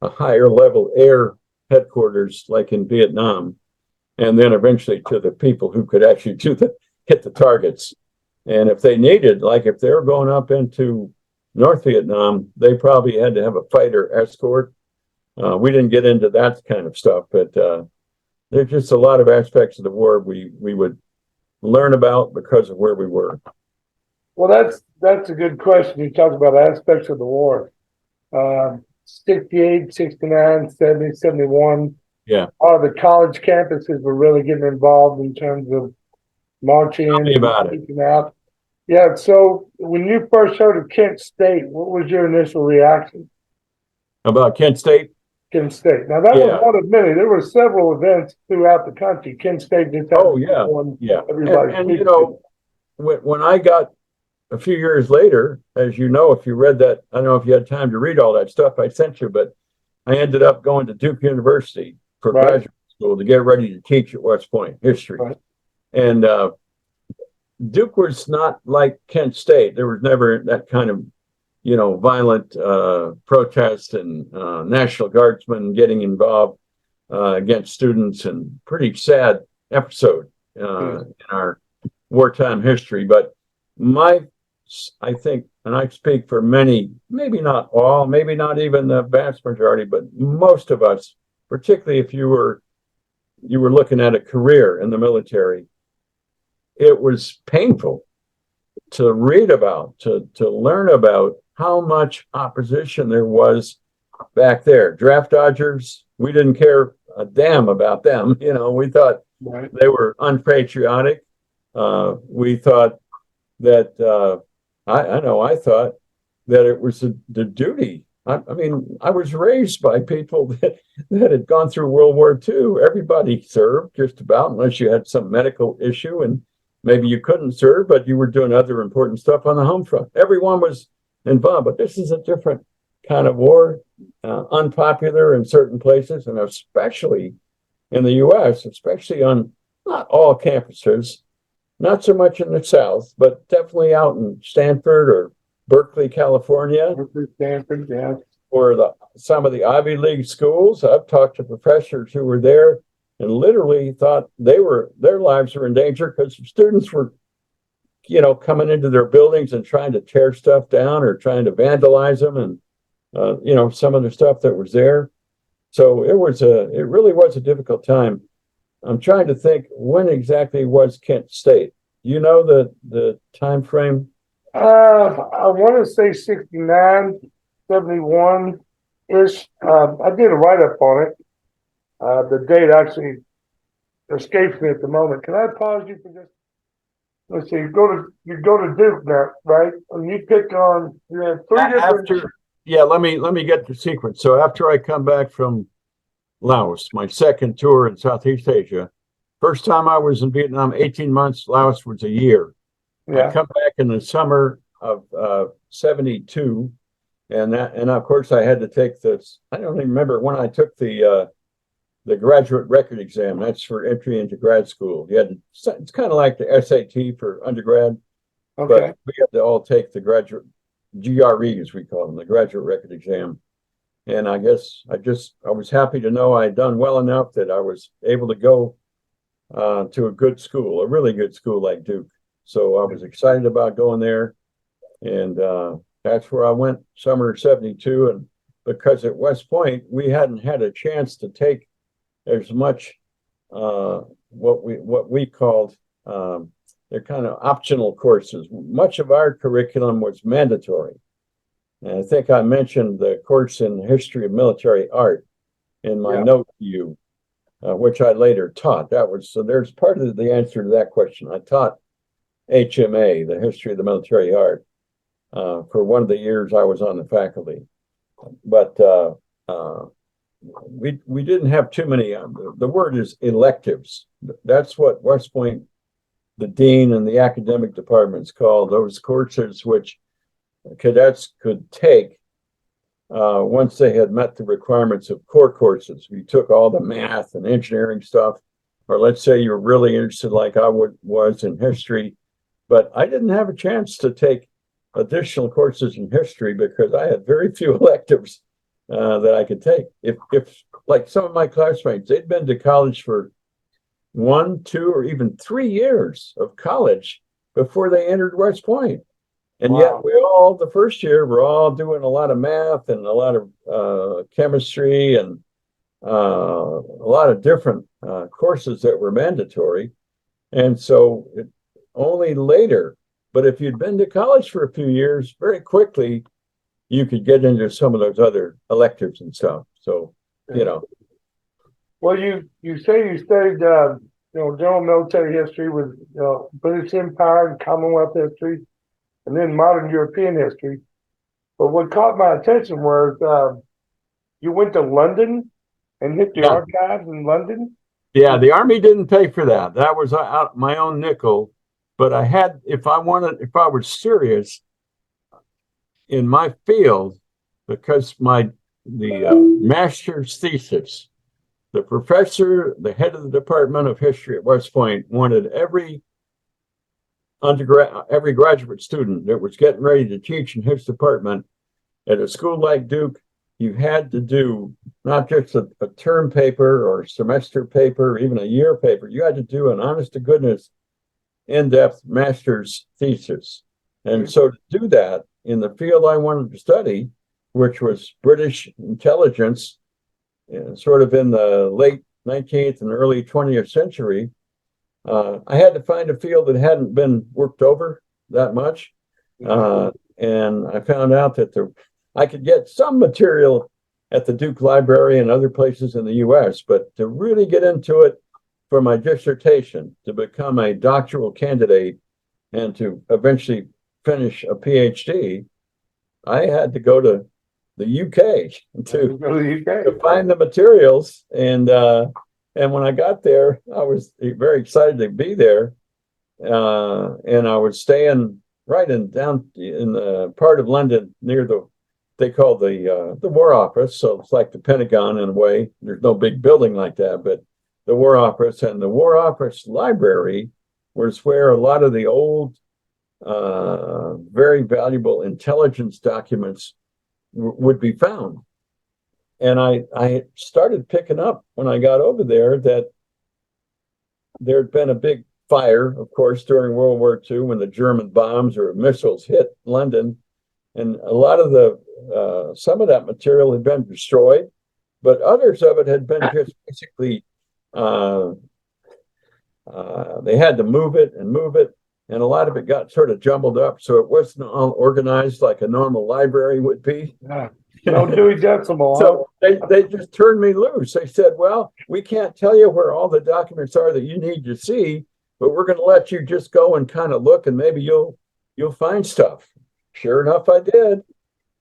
a higher level air headquarters, like in Vietnam, and then eventually to the people who could actually hit the targets. And if they needed, like if they were going up into North Vietnam, they probably had to have a fighter escort. We didn't get into that kind of stuff, but there's just a lot of aspects of the war we would learn about because of where we were. Well, that's a good question. You talk about aspects of the war. 68, 69, 70, 71. Yeah. All the college campuses were really getting involved in terms of marching Tell me about it. Out. Yeah. So when you first heard of Kent State, what was your initial reaction? About Kent State? Kent State. Now that was one of many. There were several events throughout the country. Kent State just had one. Yeah. And you know, when I got a few years later, as you know, if you read that, I don't know if you had time to read all that stuff I sent you, but I ended up going to Duke University for graduate school to get ready to teach at West Point history. Right. And Duke was not like Kent State. There was never that kind of, you know, violent protest and National Guardsmen getting involved against students, and pretty sad episode in our wartime history. But I think, and I speak for many, maybe not all, maybe not even the vast majority, but most of us, particularly if you were looking at a career in the military, it was painful to read about, to learn about how much opposition there was back there. Draft dodgers, we didn't care a damn about them. You know, we thought they were unpatriotic. We thought that, I thought that it was the duty. I mean, I was raised by people that had gone through World War II. Everybody served just about, unless you had some medical issue and maybe you couldn't serve, but you were doing other important stuff on the home front. Everyone was involved, but this is a different kind of war, unpopular in certain places, and especially in the U.S., especially on not all campuses, not so much in the South, but definitely out in Stanford or Berkeley, California, Stanford, yeah, or some of the Ivy League schools. I've talked to professors who were there and literally thought their lives were in danger because students were, you know, coming into their buildings and trying to tear stuff down or trying to vandalize them, and you know, some of the stuff that was there. So it really was a difficult time. I'm trying to think, when exactly was Kent State? You know the time frame? I want to say 69, 71 ish. I did a write up on it. The date actually escapes me at the moment. Can I pause you for just? Let's see. You go to Duke now, right? And you pick on. You have three different. After, yeah, let me get the sequence. So after I come back from Laos, my second tour in Southeast Asia, first time I was in Vietnam, 18 months. Laos was a year. I Yeah. come back in the summer of 72, and of course I had to take this. I don't even remember when I took the graduate record exam. That's for entry into grad school. You had to, it's kind of like the SAT for undergrad, Okay. but we had to all take the graduate GRE, as we call them, the graduate record exam. And I guess I was happy to know I had done well enough that I was able to go to a good school, a really good school like Duke. So I was excited about going there, and that's where I went summer of 72. And because at West Point we hadn't had a chance to take as much what we called they're kind of optional courses. Much of our curriculum was mandatory. And I think I mentioned the course in history of military art in my note to you, which I later taught. So there's part of the answer to that question. I taught HMA, the history of the military art, for one of the years I was on the faculty. But we didn't have too many. The word is electives. That's what West Point, the dean and the academic departments called those courses which cadets could take once they had met the requirements of core courses. We took all the math and engineering stuff, or let's say you're really interested, like I was in history, but I didn't have a chance to take additional courses in history because I had very few electives that I could take. If like some of my classmates, they'd been to college for 1, 2, or even 3 years of college before they entered West Point. And yet the first year, we're all doing a lot of math and a lot of chemistry and a lot of different courses that were mandatory. And so only later, but if you'd been to college for a few years, very quickly, you could get into some of those other electives and stuff. So, Well, you say you studied, general military history with, British Empire and Commonwealth history, and then modern European history. But what caught my attention was you went to London and hit the archives in London. Yeah, the Army didn't pay for that. That was out my own nickel. But I had, if I was serious in my field, because the master's thesis, the professor, the head of the Department of History at West Point, wanted every graduate student that was getting ready to teach in his department at a school like Duke, you had to do not just a term paper or semester paper, or even a year paper. You had to do an honest to goodness, in-depth master's thesis. And so to do that in the field I wanted to study, which was British intelligence, sort of in the late 19th and early 20th century, I had to find a field that hadn't been worked over that much. And I found out that I could get some material at the Duke Library and other places in the US, but to really get into it for my dissertation, to become a doctoral candidate and to eventually finish a PhD, I had to go to the UK to find the materials. And when I got there, I was very excited to be there. And I was staying right down in the part of London near they call the War Office. So it's like the Pentagon in a way. There's no big building like that, but the War Office and the War Office Library was where a lot of the old, very valuable intelligence documents would be found. And I started picking up when I got over there that there had been a big fire, of course, during World War II when the German bombs or missiles hit London. And a lot of some of that material had been destroyed, but others of it had been just basically they had to move it, and a lot of it got sort of jumbled up, so it wasn't all organized like a normal library would be. Yeah. No Dewey Decimal, huh? So they just turned me loose. They said, well, we can't tell you where all the documents are that you need to see, but we're going to let you just go and kind of look, and maybe you'll find stuff. Sure enough, I did.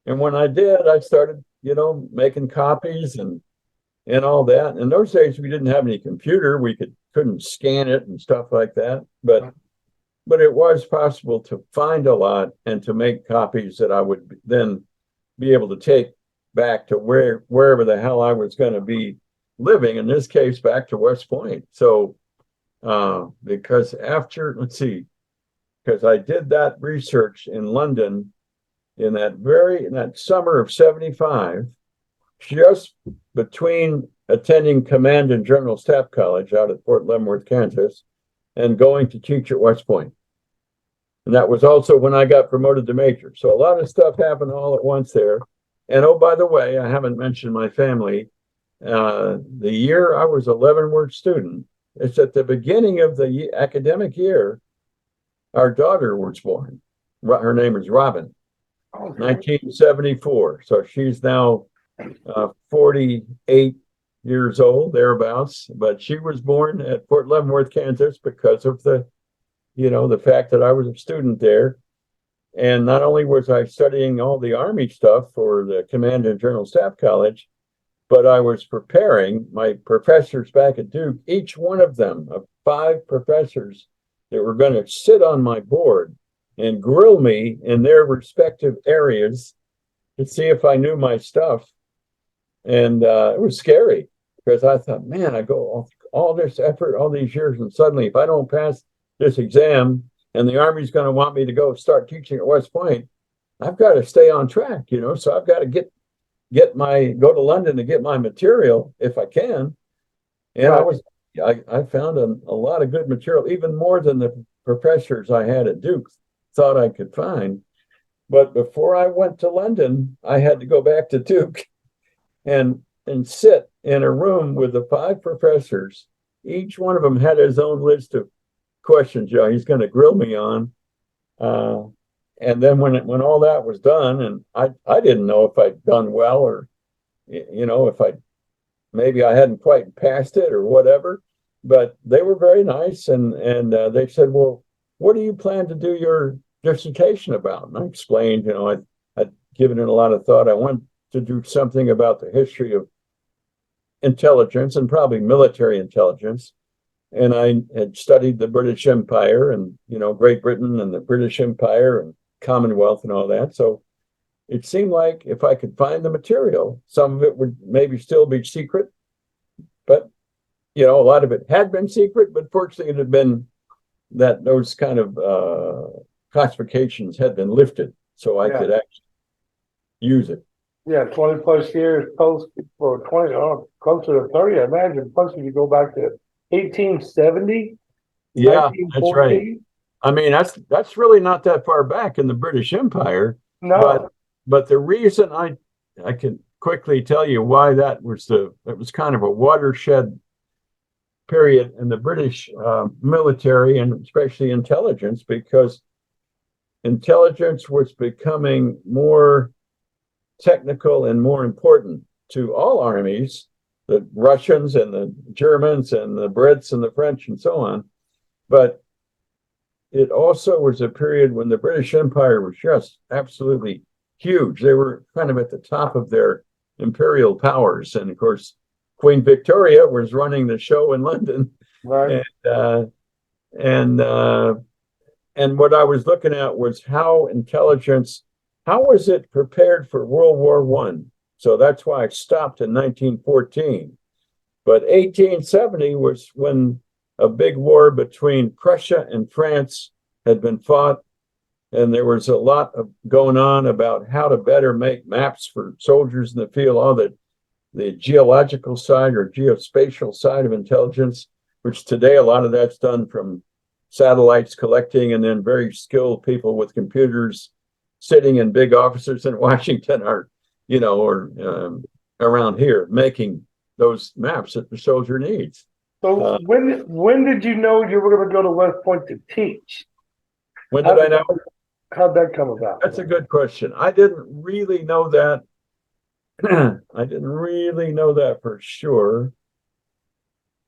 And when I did, I started, making copies and all that. In those days, we didn't have any computer. We couldn't scan it and stuff like that. But it was possible to find a lot and to make copies that I would then be able to take back to wherever the hell I was going to be living. In this case, back to West Point. So because because I did that research in London in that summer of 75, just between attending Command and General Staff College out at Fort Leavenworth, Kansas, and going to teach at West Point. And that was also when I got promoted to major. So a lot of stuff happened all at once there. And oh, by the way, I haven't mentioned my family. The year I was a Leavenworth student, it's at the beginning of the academic year, our daughter was born. Her name is Robin, 1974. So she's now 48 years old, thereabouts. But she was born at Fort Leavenworth, Kansas, because of the fact that I was a student there. And not only was I studying all the Army stuff for the Command and General Staff College, but I was preparing my professors back at Duke, each one of them, of 5 professors that were going to sit on my board and grill me in their respective areas to see if I knew my stuff. And it was scary because I thought, man, I go all this effort, all these years, and suddenly if I don't pass this exam and the Army's going to want me to go start teaching at West Point, I've got to stay on track, so I've got to go to London to get my material if I can. And I found a lot of good material, even more than the professors I had at Duke thought I could find. But before I went to London, I had to go back to Duke and sit in a room with the 5 professors. Each one of them had his own list of questions he's going to grill me on. And then when all that was done, and I didn't know if I'd done well or, if maybe I hadn't quite passed it or whatever, but they were very nice. And they said, well, what do you plan to do your dissertation about? And I explained, I'd given it a lot of thought. I wanted to do something about the history of intelligence and probably military intelligence. And I had studied the British Empire and, Great Britain and the British Empire and Commonwealth and all that. So it seemed like if I could find the material, some of it would maybe still be secret. But, a lot of it had been secret, but fortunately it had been that those kind of classifications had been lifted. So I could actually use it. Yeah, 20 plus years post, or 20, closer to 30, I imagine. Plus, if you go back to 1870, yeah, that's right. I mean, that's really not that far back in the British Empire. No, but the reason I can quickly tell you why it was kind of a watershed period in the British military and especially intelligence, because intelligence was becoming more technical and more important to all armies, the Russians and the Germans and the Brits and the French and so on. But it also was a period when the British Empire was just absolutely huge. They were kind of at the top of their imperial powers. And of course, Queen Victoria was running the show in London. right. And what I was looking at was how was it prepared for World War I? So that's why I stopped in 1914. But 1870 was when a big war between Prussia and France had been fought. And there was a lot of going on about how to better make maps for soldiers in the field, all the geological side or geospatial side of intelligence, which today a lot of that's done from satellites collecting, and then very skilled people with computers sitting in big offices in Washington or around here making those maps that the soldier needs. So when did you know you were going to go to West Point to teach? When did I know? How'd that come about? That's a good question. I didn't really know that. I didn't really know that for sure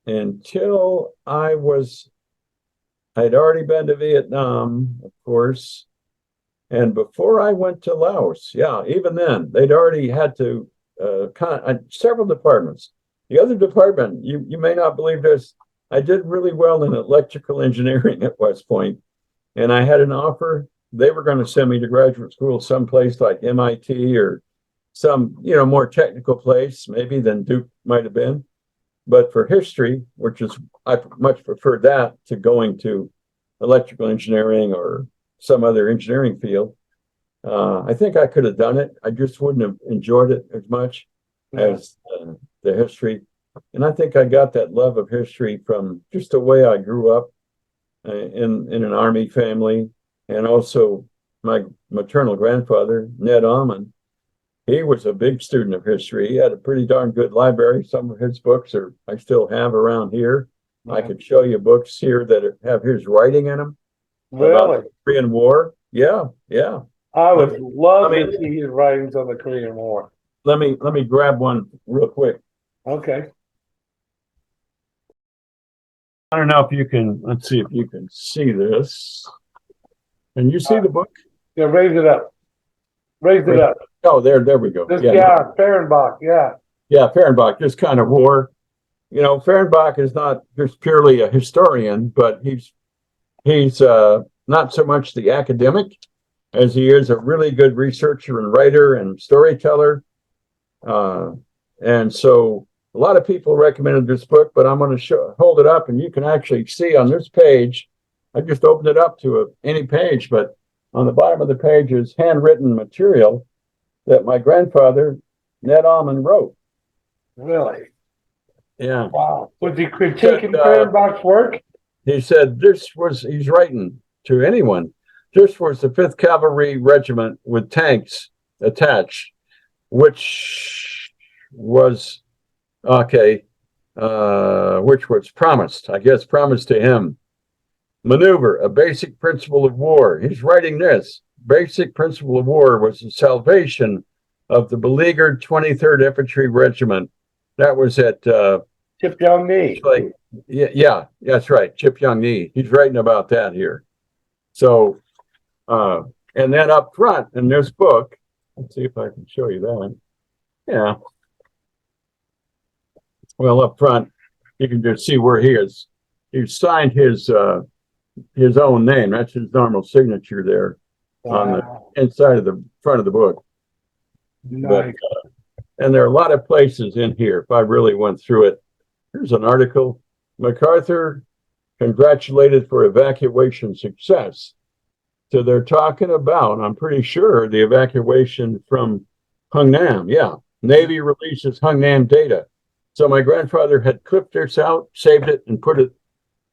until I'd already been to Vietnam, of course. And before I went to Laos, yeah, even then, they'd already had to several departments. The other department, you may not believe this, I did really well in electrical engineering at West Point, and I had an offer. They were going to send me to graduate school someplace like MIT or some, more technical place, maybe than Duke might have been. But for history, I much preferred that to going to electrical engineering or some other engineering field. I think I could have done it. I just wouldn't have enjoyed it as much as the history. And I think I got that love of history from just the way I grew up in an Army family. And also my maternal grandfather, Ned Almond, he was a big student of history. He had a pretty darn good library. Some of his books I still have around here. Yeah. I could show you books here that have his writing in them. Really? About the Korean War. Yeah. I would love to see his writings on the Korean War. Let me grab one real quick. Okay. I don't know if you can, let's see if you can see this. Can you see the book? Yeah, raise it up. Raise it up. Oh, there we go. Fehrenbach, yeah. Yeah, Fehrenbach, this kind of war. Fehrenbach is not just purely a historian, but he's not so much the academic as he is a really good researcher and writer and storyteller. And so a lot of people recommended this book, but I'm going to hold it up and you can actually see on this page, I just opened it up to any page, but on the bottom of the page is handwritten material that my grandfather, Ned Almond, wrote. Really? Yeah. Wow. Was he critiquing Fehrenbach's work? He said he's writing to anyone. This was the 5th Cavalry Regiment with tanks attached, which was promised to him. Maneuver, a basic principle of war. He's writing this. Basic principle of war was the salvation of the beleaguered 23rd Infantry Regiment. That was at Chip Young Knee. Yeah, that's right. Chip Young Knee. He's writing about that here. So, and then up front in this book, let's see if I can show you that. Yeah. Well, up front, you can just see where he is. He signed his own name. That's his normal signature there. Wow. On the inside of the front of the book. Nice. But, and there are a lot of places in here. If I really went through it, here's an article. MacArthur congratulated for evacuation success. So they're talking about, I'm pretty sure, the evacuation from Hungnam. Yeah, Navy releases Hungnam data. So my grandfather had clipped this out, saved it, and put it,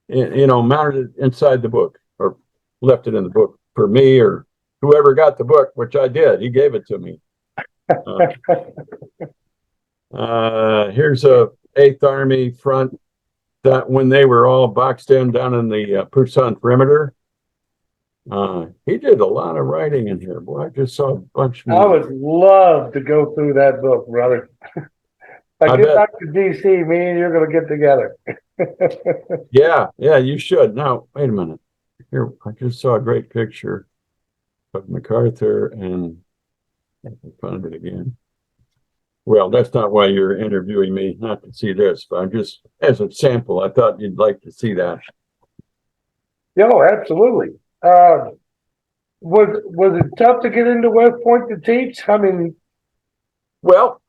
mounted it inside the book, or left it in the book for me or whoever got the book, which I did. He gave it to me. Here's a 8th Army front that when they were all boxed in down in the Pusan perimeter. He did a lot of writing in here. Boy, I just saw a bunch more. I would love to go through that book, brother. I get back to DC, me and you're going to get together. Yeah, you should. Now, wait a minute. Here, I just saw a great picture of MacArthur, and I can find it again. Well, that's not why you're interviewing me, not to see this, but I'm just, as a sample, I thought you'd like to see that. Yeah, absolutely. Was it tough to get into West Point to teach? I mean, well,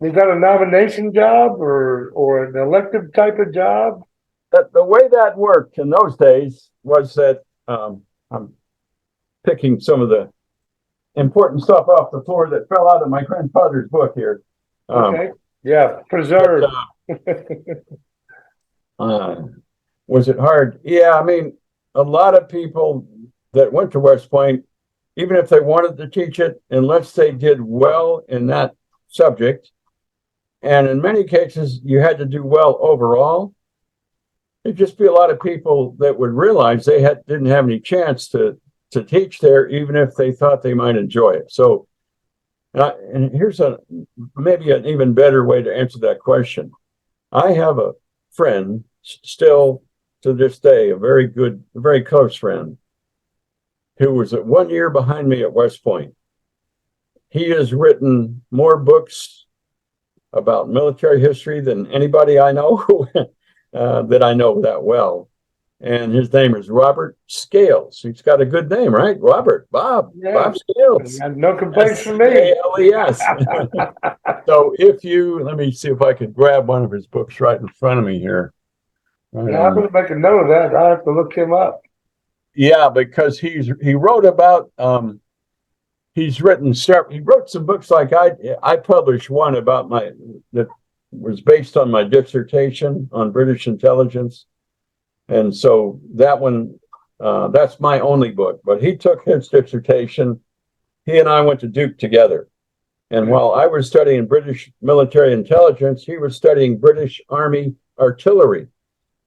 is that a nomination job or an elective type of job? The way that worked in those days was that I'm picking some of the important stuff off the floor that fell out of my grandfather's book here. Okay. Yeah, preserved. Was it hard? Yeah, I mean, a lot of people that went to West Point, even if they wanted to teach it, unless they did well in that subject, and in many cases, you had to do well overall. There'd just be a lot of people that would realize they didn't have any chance to teach there, even if they thought they might enjoy it. So, and here's maybe an even better way to answer that question. I have a friend still to this day, a very close friend, who was at 1 year behind me at West Point. He has written more books about military history than anybody I know that I know that well. And his name is Robert Scales. He's got a good name, right? Bob Scales. No complaints from me. Scales. So let me see if I can grab one of his books right in front of me here. Right, I'm going to make a note of that. I have to look him up. Yeah, because he wrote about he wrote some books like I published one about that was based on my dissertation on British intelligence. And so that one, that's my only book, but he took his dissertation. He and I went to Duke together. And while I was studying British military intelligence, he was studying British Army artillery.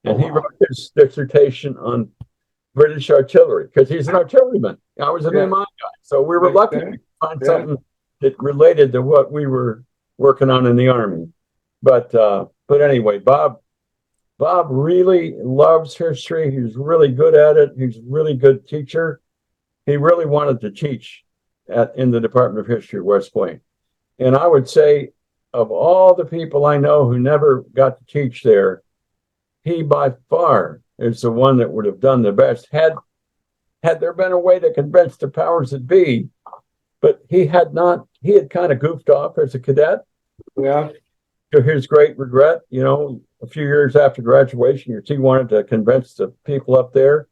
And he wrote his dissertation on British artillery because he's an artilleryman. I was an MI guy. So we were lucky to find something that related to what we were working on in the Army. But anyway, Bob really loves history. He's really good at it. He's a really good teacher. He really wanted to teach in the Department of History at West Point. And I would say of all the people I know who never got to teach there, he by far is the one that would have done the best had there been a way to convince the powers that be. But he had kind of goofed off as a cadet. Yeah. To his great regret, a few years after graduation, he wanted to convince the people up there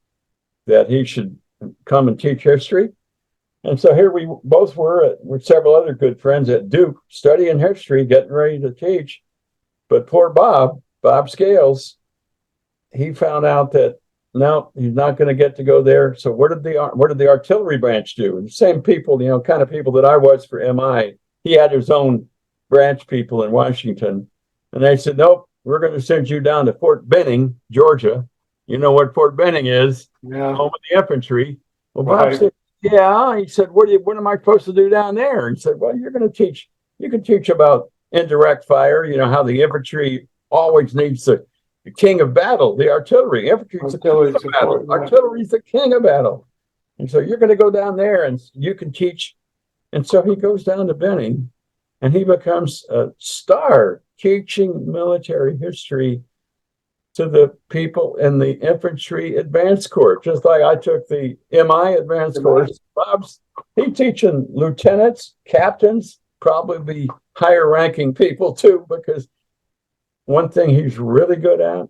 that he should come and teach history. And so here we both were with several other good friends at Duke studying history, getting ready to teach. But poor Bob Scales, he found out that no, he's not going to get to go there. So what did the artillery branch do? And the same people, kind of people that I was for MI. He had his own branch people in Washington, and they said, nope, we're going to send you down to Fort Benning, Georgia. You know what Fort Benning is? Yeah. Home of the infantry. Well, Bob said, yeah. He said, what am I supposed to do down there? He said, well, you can teach about indirect fire, how the infantry always needs the king of battle, the artillery. Infantry's the king of battle. Artillery's the king of battle. And so you're going to go down there and you can teach. And so he goes down to Benning and he becomes a star teaching military history to the people in the infantry advanced course, just like I took the MI advanced course. He's teaching lieutenants, captains, probably higher ranking people too, because one thing he's really good at,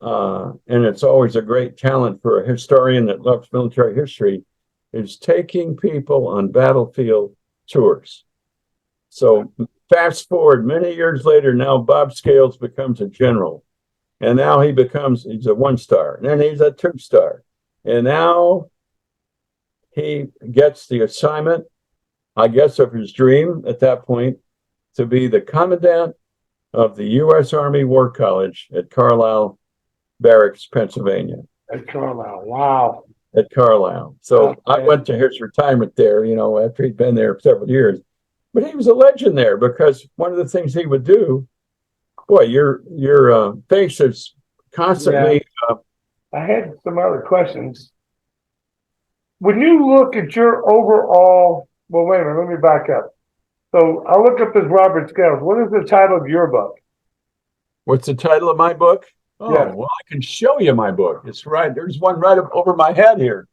and it's always a great talent for a historian that loves military history, is taking people on battlefield tours. So fast forward many years later, now Bob Scales becomes a general. And now he's a 1-star, and then he's a 2-star. And now he gets the assignment, I guess, of his dream at that point, to be the commandant of the U.S. Army War College at Carlisle Barracks, Pennsylvania. At Carlisle, wow. At Carlisle. So I went to his retirement there, after he'd been there for several years. But he was a legend there because one of the things he would do, boy, your face is constantly. Yeah. I had some other questions. When you look at your overall, well, wait a minute, let me back up. So I'll look up this Robert Scales. What is the title of your book? What's the title of my book? Oh, yeah. Well, I can show you my book. It's right. There's one right up over my head here.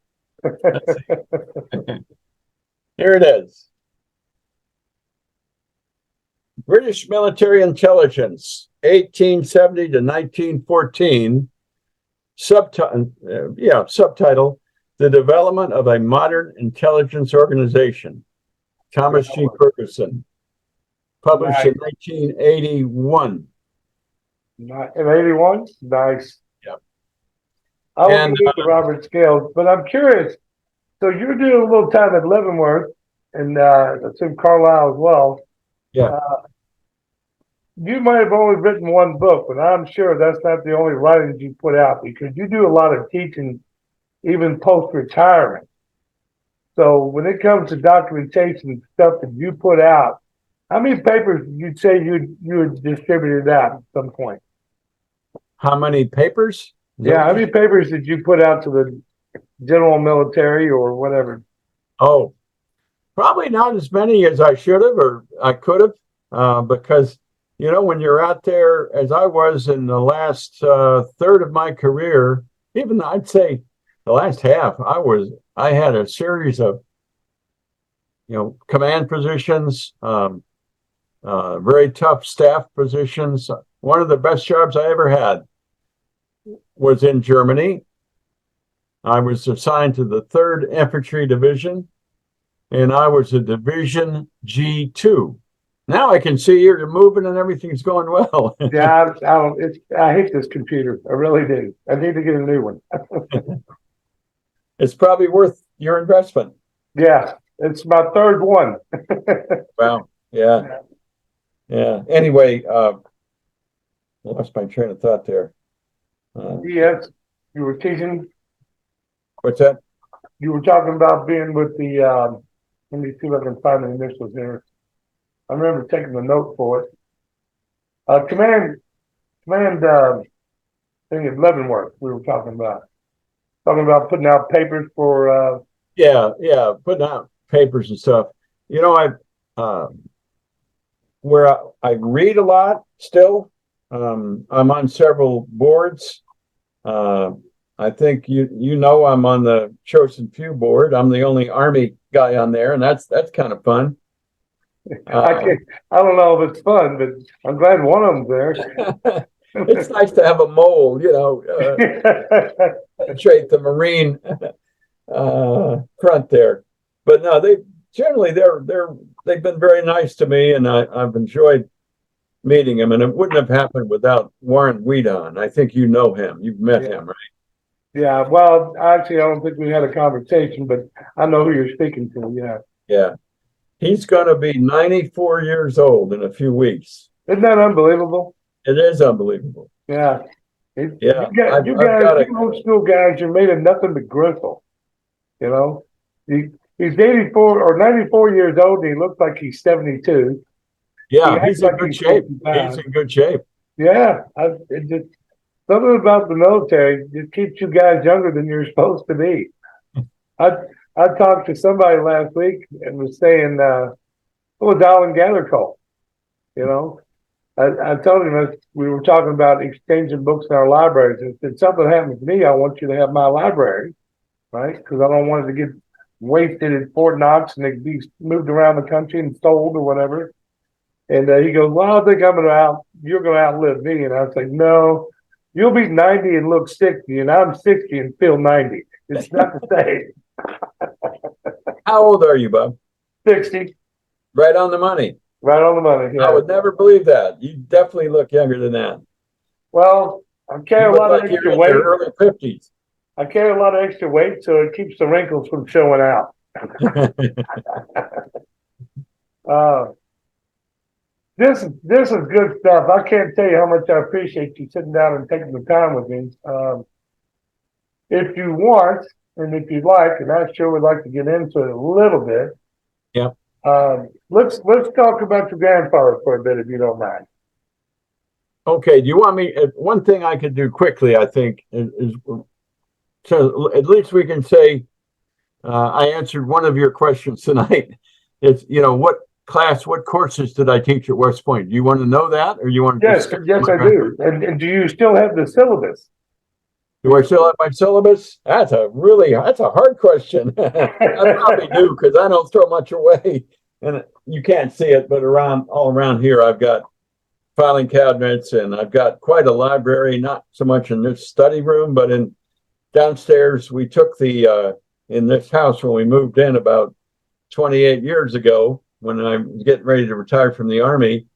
Here it is. British Military Intelligence, 1870 to 1914. Subtitle, The Development of a Modern Intelligence Organization. Thomas G. Fergusson. Published in 1981. In 81? Nice. Yeah. I will read the Robert Scales, but I'm curious. So you're doing a little time at Leavenworth, and it's in Carlisle as well. Yeah. you might have only written one book, but I'm sure that's not the only writings you put out because you do a lot of teaching, even post-retirement. So when it comes to documentation stuff that you put out, how many papers you'd say you had distributed out at some point? How many papers? Yeah, how many papers did you put out to the general military or whatever? Oh, probably not as many as I should have or I could have, because when you're out there, as I was in the last third of my career, even I'd say the last half, I had a series of command positions, very tough staff positions. One of the best jobs I ever had was in Germany. I was assigned to the 3rd Infantry Division, and I was a Division G2. Now I can see you're moving and everything's going well. Yeah, I hate this computer. I really do. I need to get a new one. It's probably worth your investment. Yeah, it's my 3rd one. Wow. Yeah. Yeah. Anyway, I lost my train of thought there. Yes, you were teaching. What's that? You were talking about being with the. Let me see if I can find the initials here. I remember taking the note for it. Command thing at Leavenworth. We were talking about putting out papers for. Yeah, putting out papers and stuff. Where I read a lot still. I'm on several boards. I think I'm on the Chosen Few board. I'm the only Army guy on there, and that's kind of fun. I don't know if it's fun, but I'm glad one of them's there. It's nice to have a mole, penetrate the Marine front there. But no, they've been very nice to me, and I've enjoyed meeting him. And it wouldn't have happened without Warren Weedon. I think you know him. You've met him, right? Yeah. Well, actually, I don't think we had a conversation, but I know who you're speaking to. Yeah. Yeah. He's going to be 94 years old in a few weeks. Isn't that unbelievable? It is unbelievable. Yeah. Yeah. You old school guys, you're made of nothing but gristle. He's 84 or 94 years old, and he looks like he's 72. Yeah, he's in good shape. He's in good shape. Yeah. It just something about the military just keeps you guys younger than you're supposed to be. I talked to somebody last week and was saying, it was Alan Gathercole. I told him we were talking about exchanging books in our libraries. And if something happens to me, I want you to have my library, right? Because I don't want it to get wasted at Fort Knox and it be moved around the country and sold or whatever. And he goes, well, I think you're going to outlive me. And I was like, no, you'll be 90 and look 60, and I'm 60 and feel 90. It's not the same. How old are you, Bob? 60. Right on the money. Right on the money. Yeah. I would never believe that. You definitely look younger than that. Well, I carry a lot of extra weight. Early 50s. I carry a lot of extra weight, so it keeps the wrinkles from showing out. This is good stuff. I can't tell you how much I appreciate you sitting down and taking the time with me. If you want, and if you'd like, and I sure would like to get into it a little bit. Yeah. Let's talk about your grandfather for a bit, if you don't mind. Okay. Do you want me? One thing I could do quickly, I think, is so at least we can say I answered one of your questions tonight. It's what courses did I teach at West Point? Do you want to know that, or you want to? Yes, I do. And do you still have the syllabus? Do I still have my syllabus? That's a hard question. I probably do because I don't throw much away, and you can't see it, but all around here, I've got filing cabinets, and I've got quite a library. Not so much in this study room, but in downstairs. We took in this house when we moved in about 28 years ago, when I was getting ready to retire from the Army.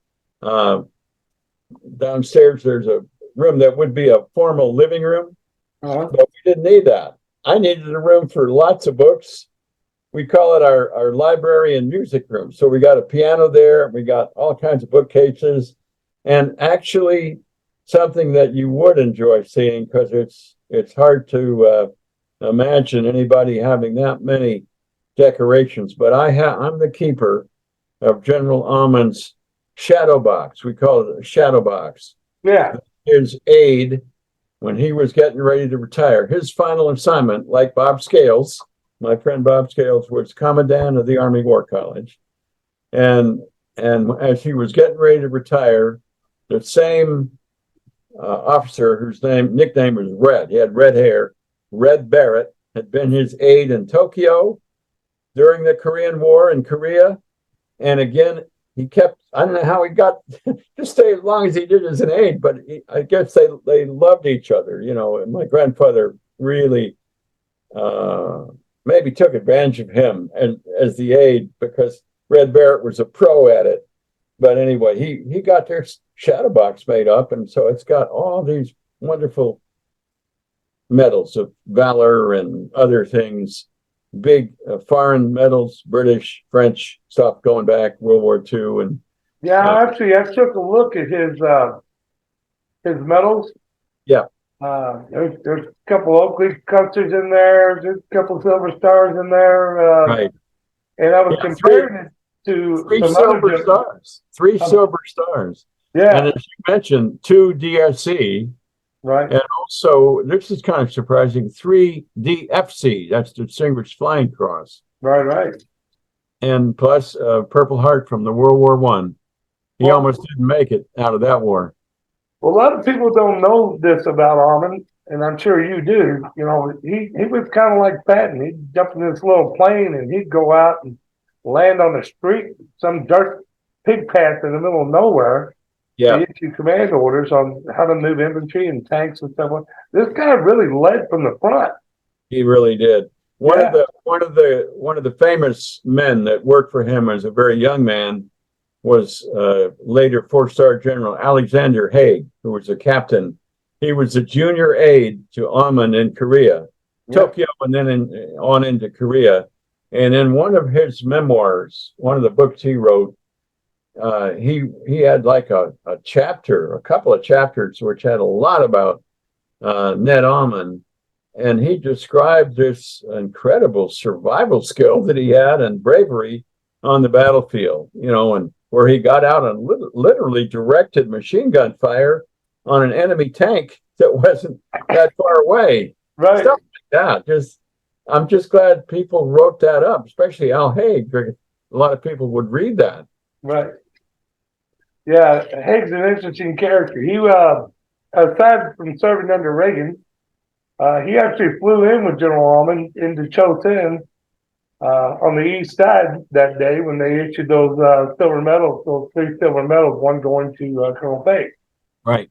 Downstairs, there's a room that would be a formal living room. But we didn't need that. I needed a room for lots of books. We call it our library and music room. So we got a piano there. We got all kinds of bookcases. and actually something that you would enjoy seeing, because it's hard to imagine anybody having that many decorations. But I'm the keeper of General Almond's shadow box. We call it a shadow box. Yeah. His aide, when he was getting ready to retire, his final assignment, like Bob Scales, my friend Bob Scales, was commandant of the Army War College. And as he was getting ready to retire, the same officer whose nickname was Red, he had red hair, Red Barrett, had been his aide in Tokyo during the Korean War in Korea. And again, he kept, I don't know how he got to stay as long as he did as an aide, but I guess they loved each other. You know, and my grandfather really maybe took advantage of him as the aide, because Red Barrett was a pro at it. But anyway, he got their shadow box made up, and so it's got all these wonderful medals of valor and other things, big foreign medals, British, French stuff going back World War II. And yeah, actually, I took a look at his medals. Yeah. There's a couple Oak Leaf clusters in there. There's a couple Silver Stars in there. Right. And I was comparing it to three some silver other stars. Three silver stars. Yeah. And as you mentioned, 2 DSC. Right. And also, this is kind of surprising, 3 DFC. That's the Distinguished Flying Cross. Right. And plus Purple Heart from the World War I. He almost didn't make it out of that war. Well, a lot of people don't know this about Almond, and I'm sure you do. You know, he was kind of like Patton. He'd jump in this little plane and he'd go out and land on the street, some dirt pig path in the middle of nowhere. Yeah. He issued command orders on how to move infantry and tanks and stuff. This guy really led from the front. He really did. One of the famous men that worked for him as a very young man was later 4-star General Alexander Haig, who was a captain. He was a junior aide to Almond in Korea, Tokyo, and then on into Korea. And in one of his memoirs, one of the books he wrote, he had like a couple of chapters, which had a lot about Ned Almond. And he described this incredible survival skill that he had and bravery on the battlefield, you know, and where he got out and literally directed machine gun fire on an enemy tank that wasn't that far away. Right. Stuff like that. I'm just glad people wrote that up, especially Al Haig. A lot of people would read that. Right. Yeah, Haig's an interesting character. He, aside from serving under Reagan, he actually flew in with General Almond into Chosin on the east side that day when they issued those silver medals, those 3 silver medals, one going to Colonel Fate. Right.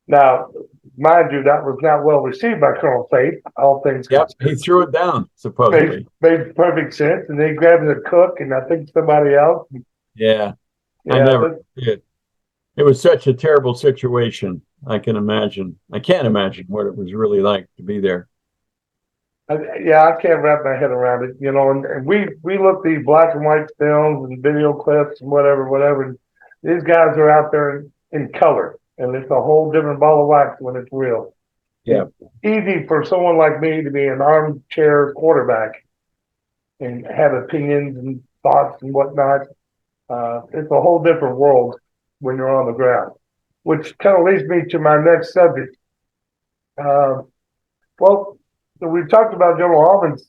Now, mind you, that was not well received by Colonel Fate. All things considered. He threw it down, supposedly. Made perfect sense, and they grabbed the cook and I think somebody else. Yeah. I never did. It was such a terrible situation. I can't imagine what it was really like to be there. Yeah, I can't wrap my head around it, you know. And we look these black and white films and video clips and whatever. And these guys are out there in color, and it's a whole different ball of wax when it's real. Yeah, it's easy for someone like me to be an armchair quarterback and have opinions and thoughts and whatnot. It's a whole different world when you're on the ground, which kind of leads me to my next subject. So we've talked about General Almond's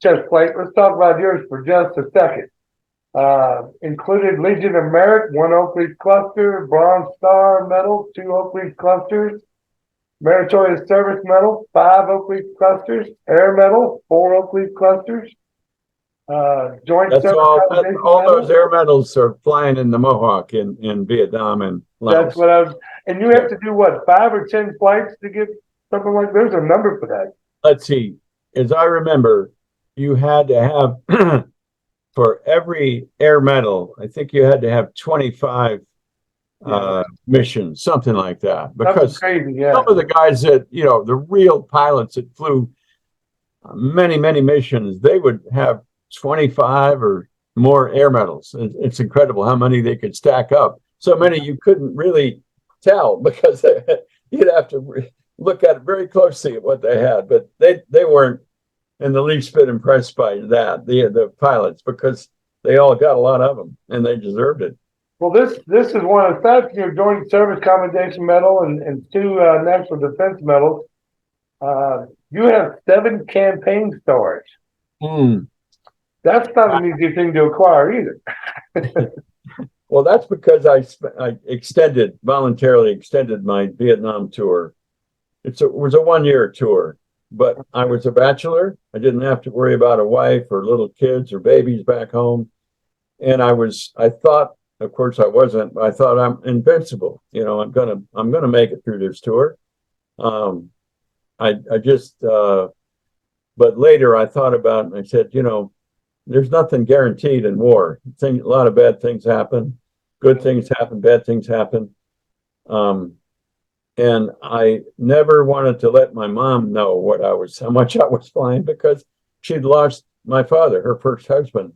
chest plate. Let's talk about yours for just a second. Included Legion of Merit, 1 Oak Leaf cluster, Bronze Star Medal, 2 Oak Leaf clusters, Meritorious Service Medal, 5 Oak Leaf clusters, Air Medal, 4 Oak Leaf clusters, Joint That's Service all those air medals are flying in the Mohawk in Vietnam and Laos. That's what I was. And you have to do what, 5 or 10 flights to get something like? There's a number for that. Let's see. As I remember, you had to have for every air medal, I think you had to have 25 missions, something like that. Because crazy, some of the guys that, you know, the real pilots that flew many missions, they would have 25 or more air medals. It's incredible how many they could stack up. So many you couldn't really tell because you'd have to look at it very closely at what they had. But they weren't in the least bit impressed by that, the pilots, because they all got a lot of them and they deserved it. Well, this is one of the your Joint Service Commendation Medal and two National Defense Medals. You have 7 campaign stars. That's not an easy thing to acquire either. Well, that's because I voluntarily extended my Vietnam tour. It was a 1-year tour, but I was a bachelor. I didn't have to worry about a wife or little kids or babies back home. And I thought, of course I wasn't, I thought I'm invincible. You know, I'm gonna make it through this tour. But later I thought about it and I said, you know, there's nothing guaranteed in war. A lot of bad things happen, good things happen, bad things happen. And I never wanted to let my mom know how much I was flying, because she'd lost my father, her first husband,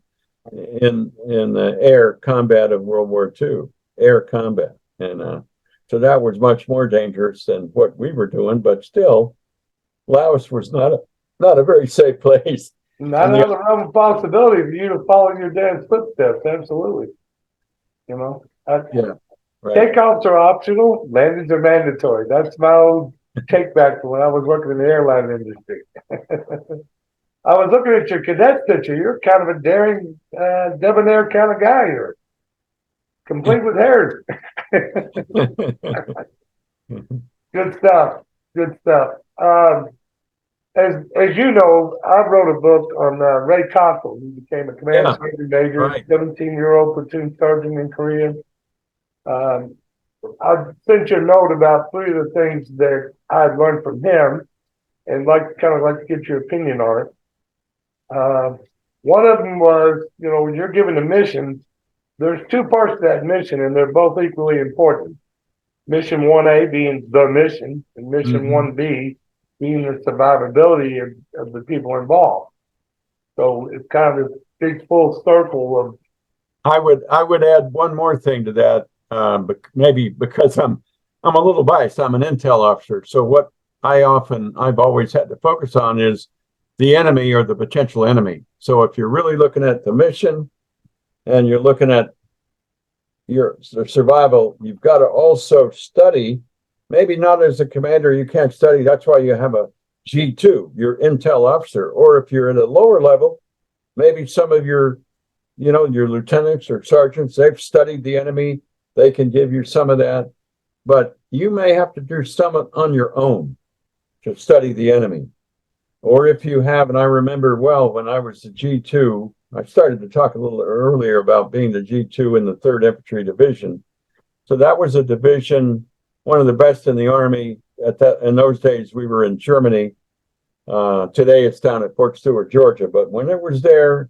in the air combat of World War II, air combat. And so that was much more dangerous than what we were doing, but still, Laos was not a very safe place. Not out of the realm of possibility for you to follow your dad's footsteps. Absolutely. You know, yeah, right. Takeoffs are optional, landings are mandatory. That's my old take back to when I was working in the airline industry. I was looking at your cadet picture. You're kind of a daring, debonair kind of guy. You're complete with hairs. Good stuff. Good stuff. As you know, I wrote a book on Ray Cockle. He became a command sergeant major, right. 17-year-old platoon sergeant in Korea. I sent you a note about 3 of the things that I'd learned from him, and like to get your opinion on it. One of them was, you know, when you're given a mission, there's 2 parts to that mission, and they're both equally important. Mission 1A being the mission, and mission 1B being the survivability of the people involved. So it's kind of a big full circle of. I would add one more thing to that, but maybe because I'm a little biased. I'm an intel officer, so what I've always had to focus on is the enemy or the potential enemy. So if you're really looking at the mission and you're looking at your survival, you've got to also study. Maybe not as a commander, you can't study. That's why you have a G2, your intel officer. Or if you're at a lower level, maybe some of your lieutenants or sergeants, they've studied the enemy. They can give you some of that. But you may have to do some on your own to study the enemy. Or if you have, and I remember well, when I was the G2, I started to talk a little earlier about being the G2 in the 3rd Infantry Division. So that was a division, one of the best in the Army. In those days, we were in Germany. Today, it's down at Fort Stewart, Georgia. But when it was there,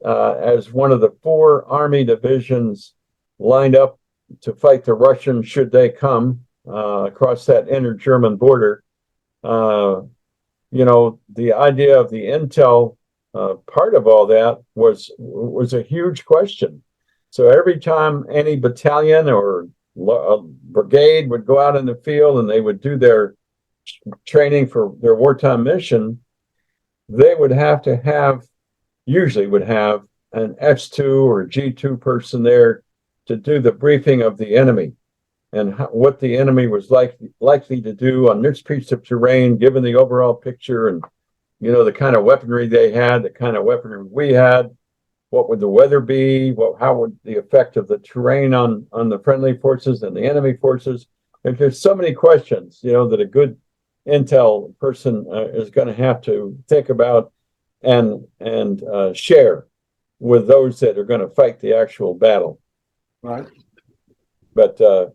as one of the 4 Army divisions lined up to fight the Russians should they come across that inner German border, the idea of the intel part of all that was a huge question. So every time any battalion or a brigade would go out in the field and they would do their training for their wartime mission, they usually would have an S2 or G2 person there to do the briefing of the enemy and what the enemy was likely to do on this piece of terrain, given the overall picture and, the kind of weaponry they had, the kind of weaponry we had. What would the weather be? How would the effect of the terrain on the friendly forces and the enemy forces? And there's so many questions, that a good intel person is going to have to think about and share with those that are going to fight the actual battle. Right. But so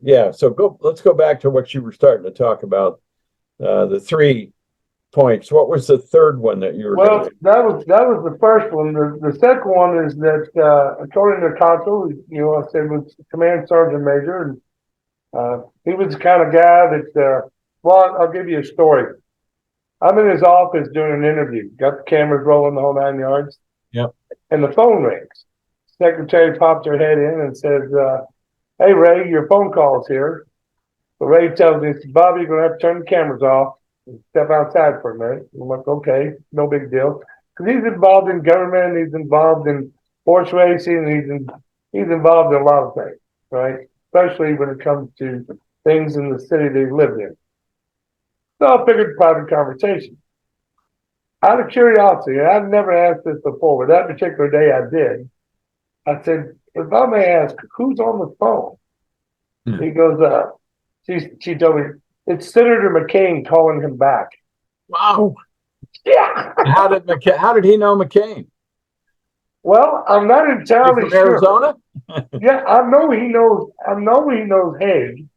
let's go back to what you were starting to talk about, the 3 points. What was the third one that you were? Well, that was the first one. The second one is that according to Consul, I said was command sergeant major, and he was the kind of guy that. Well, I'll give you a story. I'm in his office doing an interview. Got the cameras rolling the whole 9 yards. Yep. And the phone rings. secretary popped her head in and says, "Hey Ray, your phone call's here." So Ray tells me, "Bobby, you're gonna have to turn the cameras off and step outside for a minute." I'm like, "Okay, no big deal," because he's involved in government, he's involved in horse racing, he's involved in a lot of things, right? Especially when it comes to things in the city they live in. So I figured private conversation. Out of curiosity, and I've never asked this before, but that particular day I did. I said, "If I may ask, who's on the phone?" He goes, she told me, "It's Senator McCain calling him back." Wow. Yeah. How did he know McCain? Well, I'm not He entirely from sure. Arizona? Yeah, I know he knows Haig.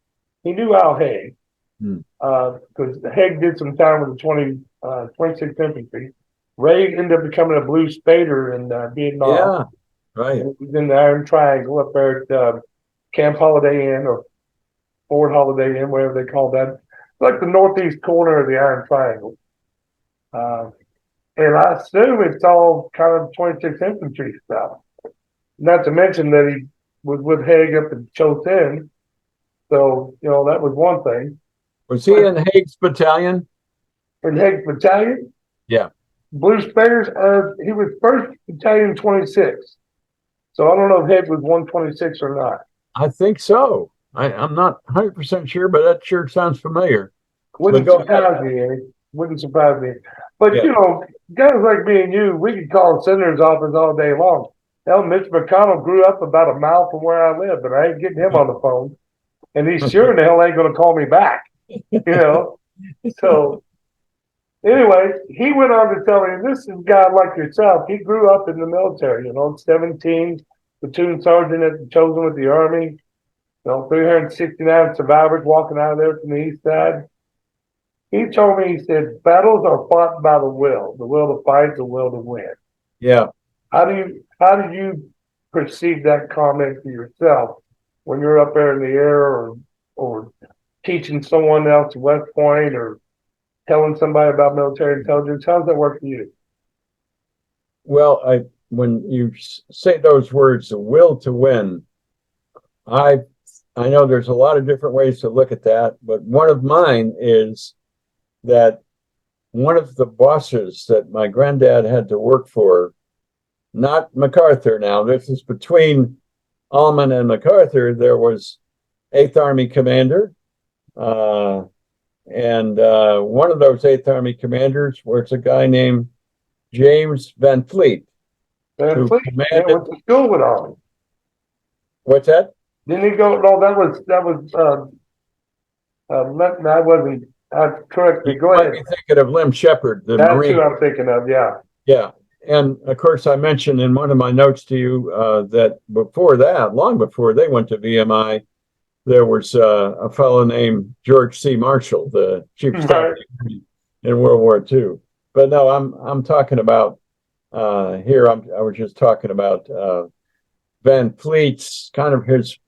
He knew Al Haig. Because Haig did some time with the 26th Infantry. Ray ended up becoming a blue spader in Vietnam. Yeah, right. He was in the Iron Triangle up there at Camp Holiday Inn or Fort Holiday Inn, whatever they call that. It's like the northeast corner of the Iron Triangle. And I assume it's all kind of 26th Infantry stuff. Not to mention that he was with Haig up at Cho Sin. So, that was one thing. Was he in Haig's battalion? In Haig's battalion? Yeah. Blue Spares, he was 1st Battalion 26. So I don't know if Haig was 126 or not. I think so. I'm not 100% sure, but that sure sounds familiar. Wouldn't surprise me, Eddie. Wouldn't surprise me. But, guys like me and you, we could call the senator's office all day long. Hell, Mitch McConnell grew up about a mile from where I live, but I ain't getting him on the phone. And he's sure the hell ain't going to call me back, So, anyway, he went on to tell me, this is a guy like yourself. He grew up in the military, 17 platoon sergeant chosen with the Army, 369 survivors walking out of there from the east side. He told me, he said, battles are fought by the will to fight, the will to win. Yeah. How do you perceive that comment for yourself when you're up there in the air or teaching someone else at West Point or telling somebody about military intelligence? How does that work for you? Well, when you say those words, the will to win, I know there's a lot of different ways to look at that, but one of mine is that one of the bosses that my granddad had to work for, not MacArthur now, this is between Almond and MacArthur, there was 8th Army commander, and one of those 8th Army commanders was a guy named James Van Fleet. Van Fleet went to school with Almond. What's that? Didn't he go? No, that was. I wasn't. Correct me. Go ahead. You're thinking of Lim Shepard, the That's Marine. who I'm thinking of. Yeah. Yeah. And of course, I mentioned in one of my notes to you that before that, long before they went to VMI, there was a fellow named George C. Marshall, the chief of staff in World War II. But no, I'm talking about here. I was just talking about Van Fleet's kind of his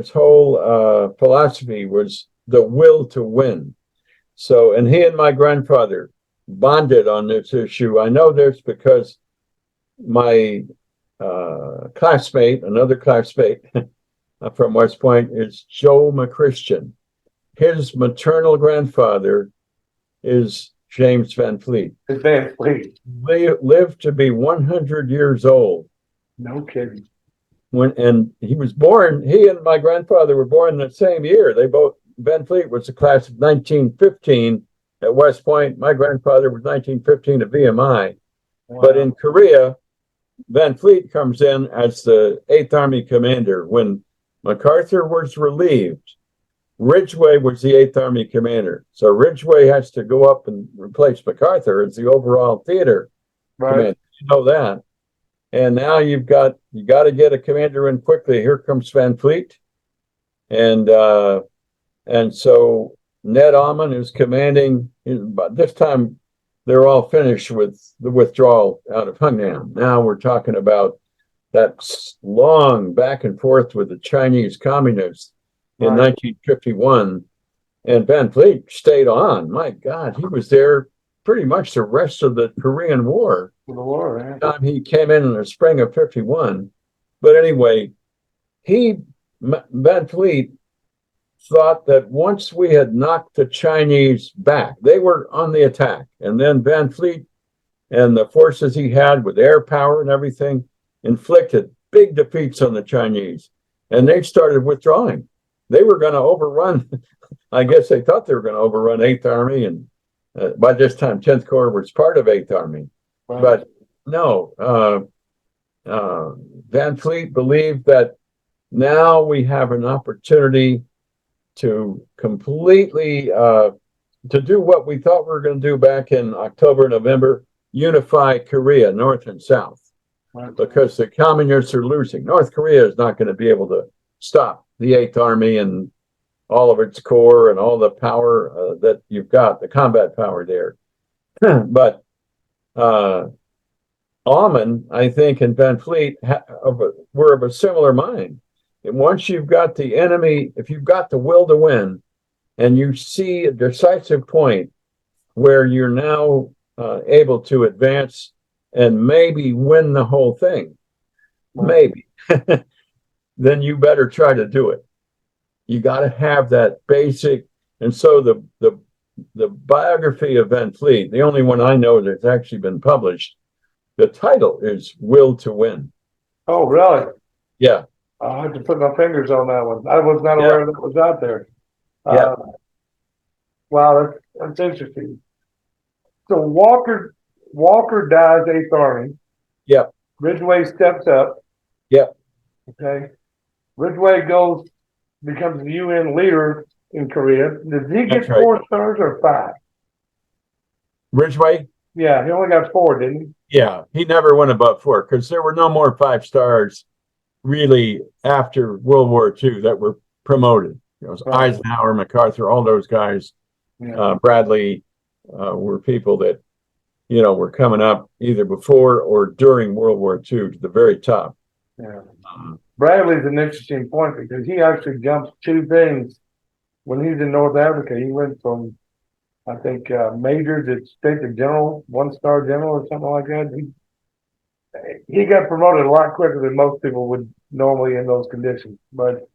whole philosophy was the will to win. So, and he and my grandfather bonded on this issue. I know this because my classmate, another classmate from West Point, is Joe McChristian. His maternal grandfather is James Van Fleet. Van Fleet. They lived to be 100 years old. No kidding. And he was born, he and my grandfather were born in the same year. Van Fleet was the class of 1915 at West Point. My grandfather was 1915 at VMI. Wow. But in Korea, Van Fleet comes in as the 8th Army commander. When MacArthur was relieved, Ridgway was the 8th Army commander. So Ridgway has to go up and replace MacArthur as the overall theater commander. You know that. And now you got to get a commander in quickly. Here comes Van Fleet. And so Ned Almond is commanding, but this time they're all finished with the withdrawal out of Hungnam. Now we're talking about that long back and forth with the Chinese communists in 1951. And Van Fleet stayed on. My God, he was there pretty much the rest of the Korean War. For the war, man. Time he came in the spring of 51. But anyway, Van Fleet thought that once we had knocked the Chinese back, they were on the attack. And then Van Fleet and the forces he had with air power and everything inflicted big defeats on the Chinese. And they started withdrawing. They were going to overrun, I guess they thought they were going to overrun 8th Army. And by this time, 10th Corps was part of 8th Army. Right. But no, Van Fleet believed that now we have an opportunity to completely to do what we thought we were going to do back in October, November, unify Korea, North and South, right. Because the communists are losing. North Korea is not going to be able to stop the 8th Army and all of its corps and all the power that you've got, the combat power there. But Almond, I think, and Van Fleet were of a similar mind. And once you've got the enemy, if you've got the will to win, and you see a decisive point where you're now able to advance and maybe win the whole thing, maybe, then you better try to do it. You got to have that basic. And so the biography of Van Fleet, the only one I know that's actually been published, the title is Will to Win. Oh, really? Yeah. I'll have to put my fingers on that one. I was not aware that was out there. Yeah. Wow, that's interesting. So Walker dies 8th Army. Yep. Ridgway steps up. Yep. Okay. Ridgway becomes the UN leader in Korea. Does he get 4 stars or 5? Ridgway? Yeah, he only got 4, didn't he? Yeah, he never went above 4 because there were no more 5 stars really after World War II that were promoted. It was right. Eisenhower, MacArthur, all those guys, Bradley were people that, were coming up either before or during World War II to the very top. Yeah. Bradley's an interesting point because he actually jumps 2 things when he's in North Africa. He went from, I think, major to straight to general, 1-star general or something like that. He got promoted a lot quicker than most people would normally in those conditions. But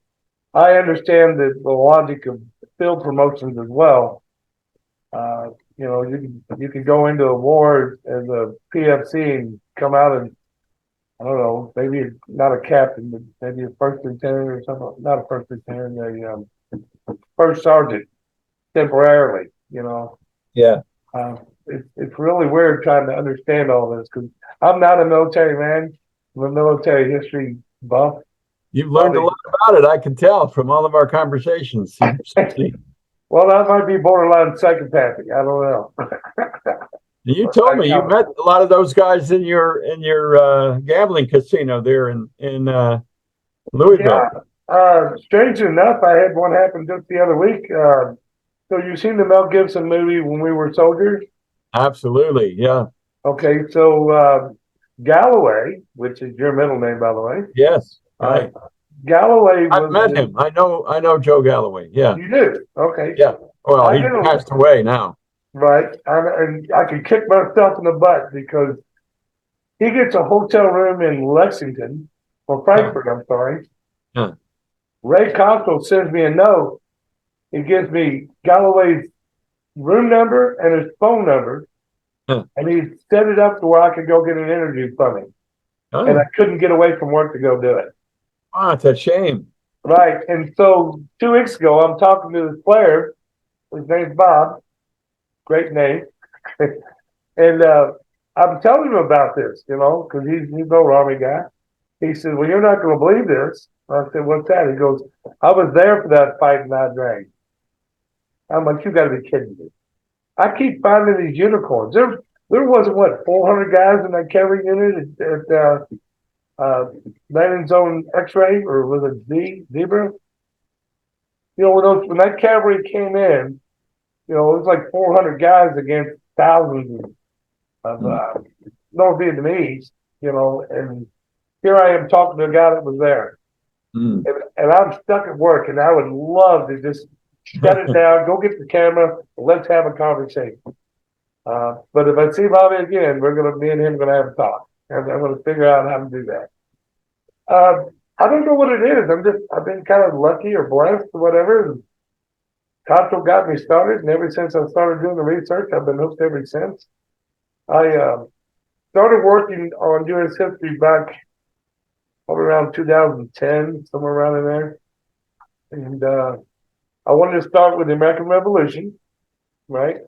I understand the logic of field promotions as well. You can go into a war as a PFC and come out and, I don't know, maybe not a captain, but maybe a first lieutenant or something. Not a first lieutenant, a first sergeant temporarily, Yeah. It's really weird trying to understand all this because I'm not a military man. I'm a military history buff. You've learned a lot about it, I can tell from all of our conversations. Well, that might be borderline psychopathic. I don't know. You told me you met a lot of those guys in your gambling casino there in Louisville. Yeah. Strange enough, I had one happen just the other week. So you've seen the Mel Gibson movie When We Were Soldiers? Absolutely, yeah. Okay, so Galloway, which is your middle name, by the way. Yes, right. Galloway. I've met him. I know Joe Galloway. Yeah. You do? Okay. Yeah. Well, he passed away now. Right, and I can kick myself in the butt because he gets a hotel room in Lexington or Frankfurt. I'm sorry. Huh. Ray Costco sends me a note. He gives me Galloway's room number and his phone number, and he set it up to where I could go get an interview from him. Oh. And I couldn't get away from work to go do it. Oh, it's a shame. Right, and so 2 weeks ago, I'm talking to this player. His name's Bob. Great name. And I'm telling him about this, because he's no Army guy. He said, well, you're not going to believe this. I said, what's that? He goes, I was there for that fight in that drag. I'm like, you got to be kidding me. I keep finding these unicorns. There wasn't, 400 guys in that cavalry unit at landing zone X-ray, or was it Zebra? When that cavalry came in, it was like 400 guys against thousands of North Vietnamese, and here I am talking to a guy that was there. And I'm stuck at work, and I would love to just shut it down, go get the camera, and let's have a conversation. But if I see Bobby again, me and him gonna have a talk. And I'm gonna figure out how to do that. I don't know what it is. I've been kind of lucky or blessed or whatever. Cottrell got me started, and ever since I started doing the research, I've been hooked ever since. I started working on U.S. history back probably around 2010, somewhere around in there. And I wanted to start with the American Revolution, right?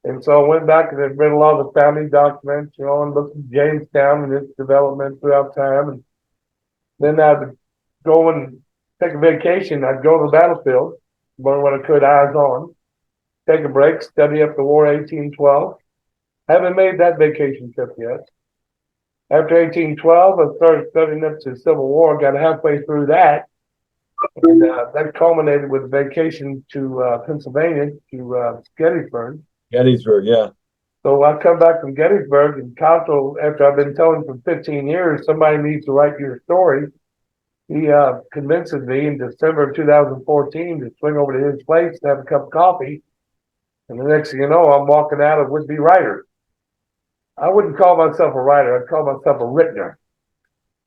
And so I went back and I read a lot of the founding documents, and looked at Jamestown and its development throughout time. And then I'd go and take a vacation. I'd go to the battlefield, learn what I could, eyes on, take a break, study up the War 1812. Haven't made that vacation trip yet. After 1812, I started studying up to the Civil War, got halfway through that. And that culminated with a vacation to Pennsylvania, to Gettysburg. Gettysburg, yeah. So I come back from Gettysburg, and Cottrell, after I've been telling for 15 years, somebody needs to write your story. He convinces me in December of 2014 to swing over to his place to have a cup of coffee. And the next thing you know, I'm walking out a would-be writer. I wouldn't call myself a writer. I'd call myself a writer.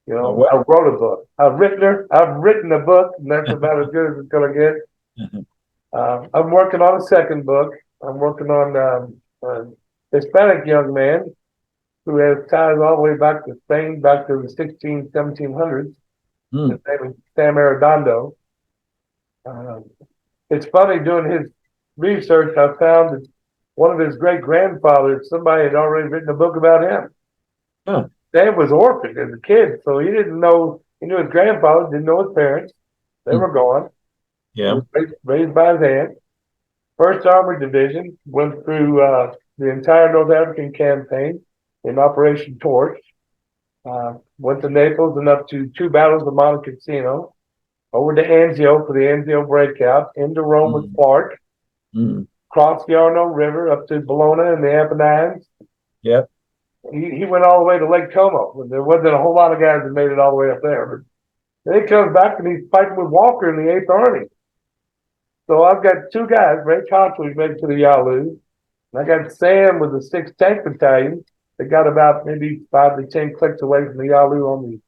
I wrote a book. I've written a book, and that's about as good as it's going to get. I'm working on a second book. I'm working on a Hispanic young man who has ties all the way back to Spain, back to the 1700s. His name is Sam Arredondo. It's funny, doing his research, I found that one of his great-grandfathers, somebody had already written a book about him. Huh. Sam was orphaned as a kid, so he didn't know, he knew his grandfather, didn't know his parents. They were gone. Yeah. He was raised by his aunt. First Armored Division, went through the entire North African campaign in Operation Torch. Went to Naples and up to 2 battles of Monte Cassino. Over to Anzio for the Anzio breakout. Into Rome with Clark. Crossed the Arno River up to Bologna and the Apennines. Yep. He went all the way to Lake Como. There wasn't a whole lot of guys that made it all the way up there. But then he comes back and he's fighting with Walker in the 8th Army. So I've got 2 guys, Ray Cottrell, who's made it to the Yalu. And I got Sam with the 6th Tank Battalion that got about maybe 5 to 10 clicks away from the Yalu on the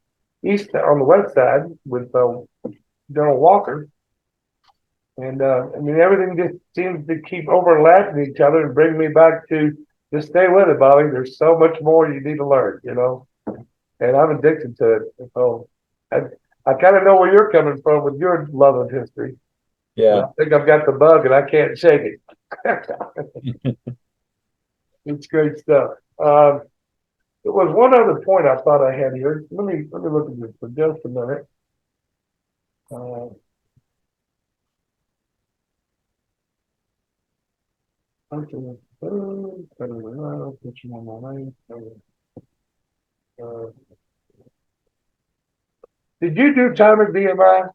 west side with General Walker. And everything just seems to keep overlapping each other and bring me back to just stay with it, Bobby. There's so much more you need to learn, and I'm addicted to it. So I kind of know where you're coming from with your love of history. Yeah. I think I've got the bug and I can't shake it. It's great stuff. There was one other point I thought I had here. Let me look at this for just a minute. Did you do time at VMI?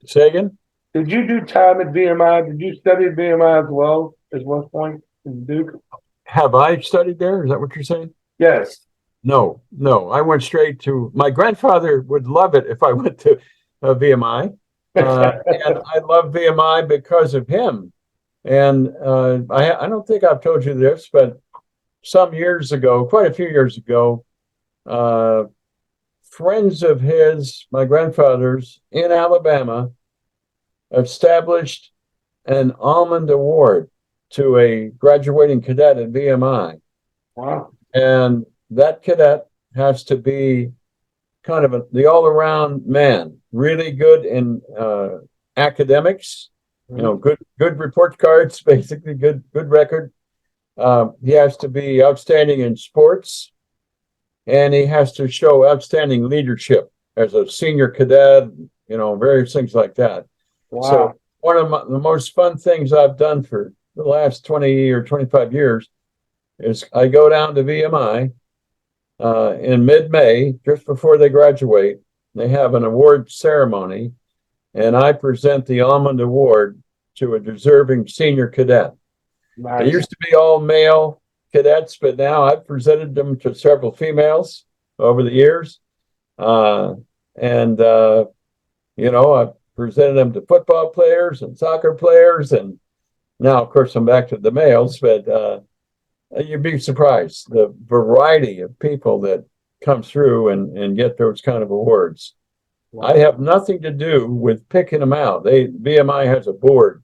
Say again? Did you do time at VMI? Did you study at VMI as well as West Point in Duke? Have I studied there? Is that what you're saying? Yes. No. I went straight to, my grandfather would love it if I went to VMI. And I love VMI because of him. And I don't think I've told you this, but some years ago, quite a few years ago, friends of his, my grandfather's in Alabama, established an Almond Award to a graduating cadet at VMI. Wow. And that cadet has to be kind of the all-around man, really good in academics, good report cards, basically good record. He has to be outstanding in sports, and he has to show outstanding leadership as a senior cadet, various things like that. Wow. So one of the most fun things I've done for the last 20 or 25 years is I go down to VMI in mid-May, just before they graduate. They have an award ceremony, and I present the Almond Award to a deserving senior cadet. Nice. It used to be all male cadets, but now I've presented them to several females over the years. I've presented them to football players and soccer players and Now, of course, I'm back to the males, but you'd be surprised the variety of people that come through and get those kind of awards. I have nothing to do with picking them out. BMI has a board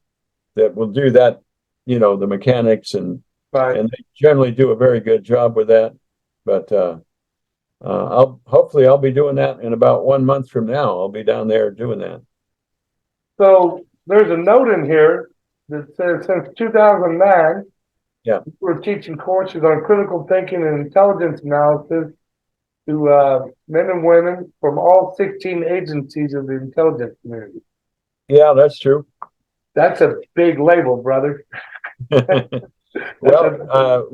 that will do that, the mechanics and they generally do a very good job with that. But hopefully I'll be doing that in about 1 month from now. I'll be down there doing that. So there's a note in here that says since 2009, we're teaching courses on critical thinking and intelligence analysis to men and women from all 16 agencies of the intelligence community. Yeah, that's true. That's a big label, brother. Well,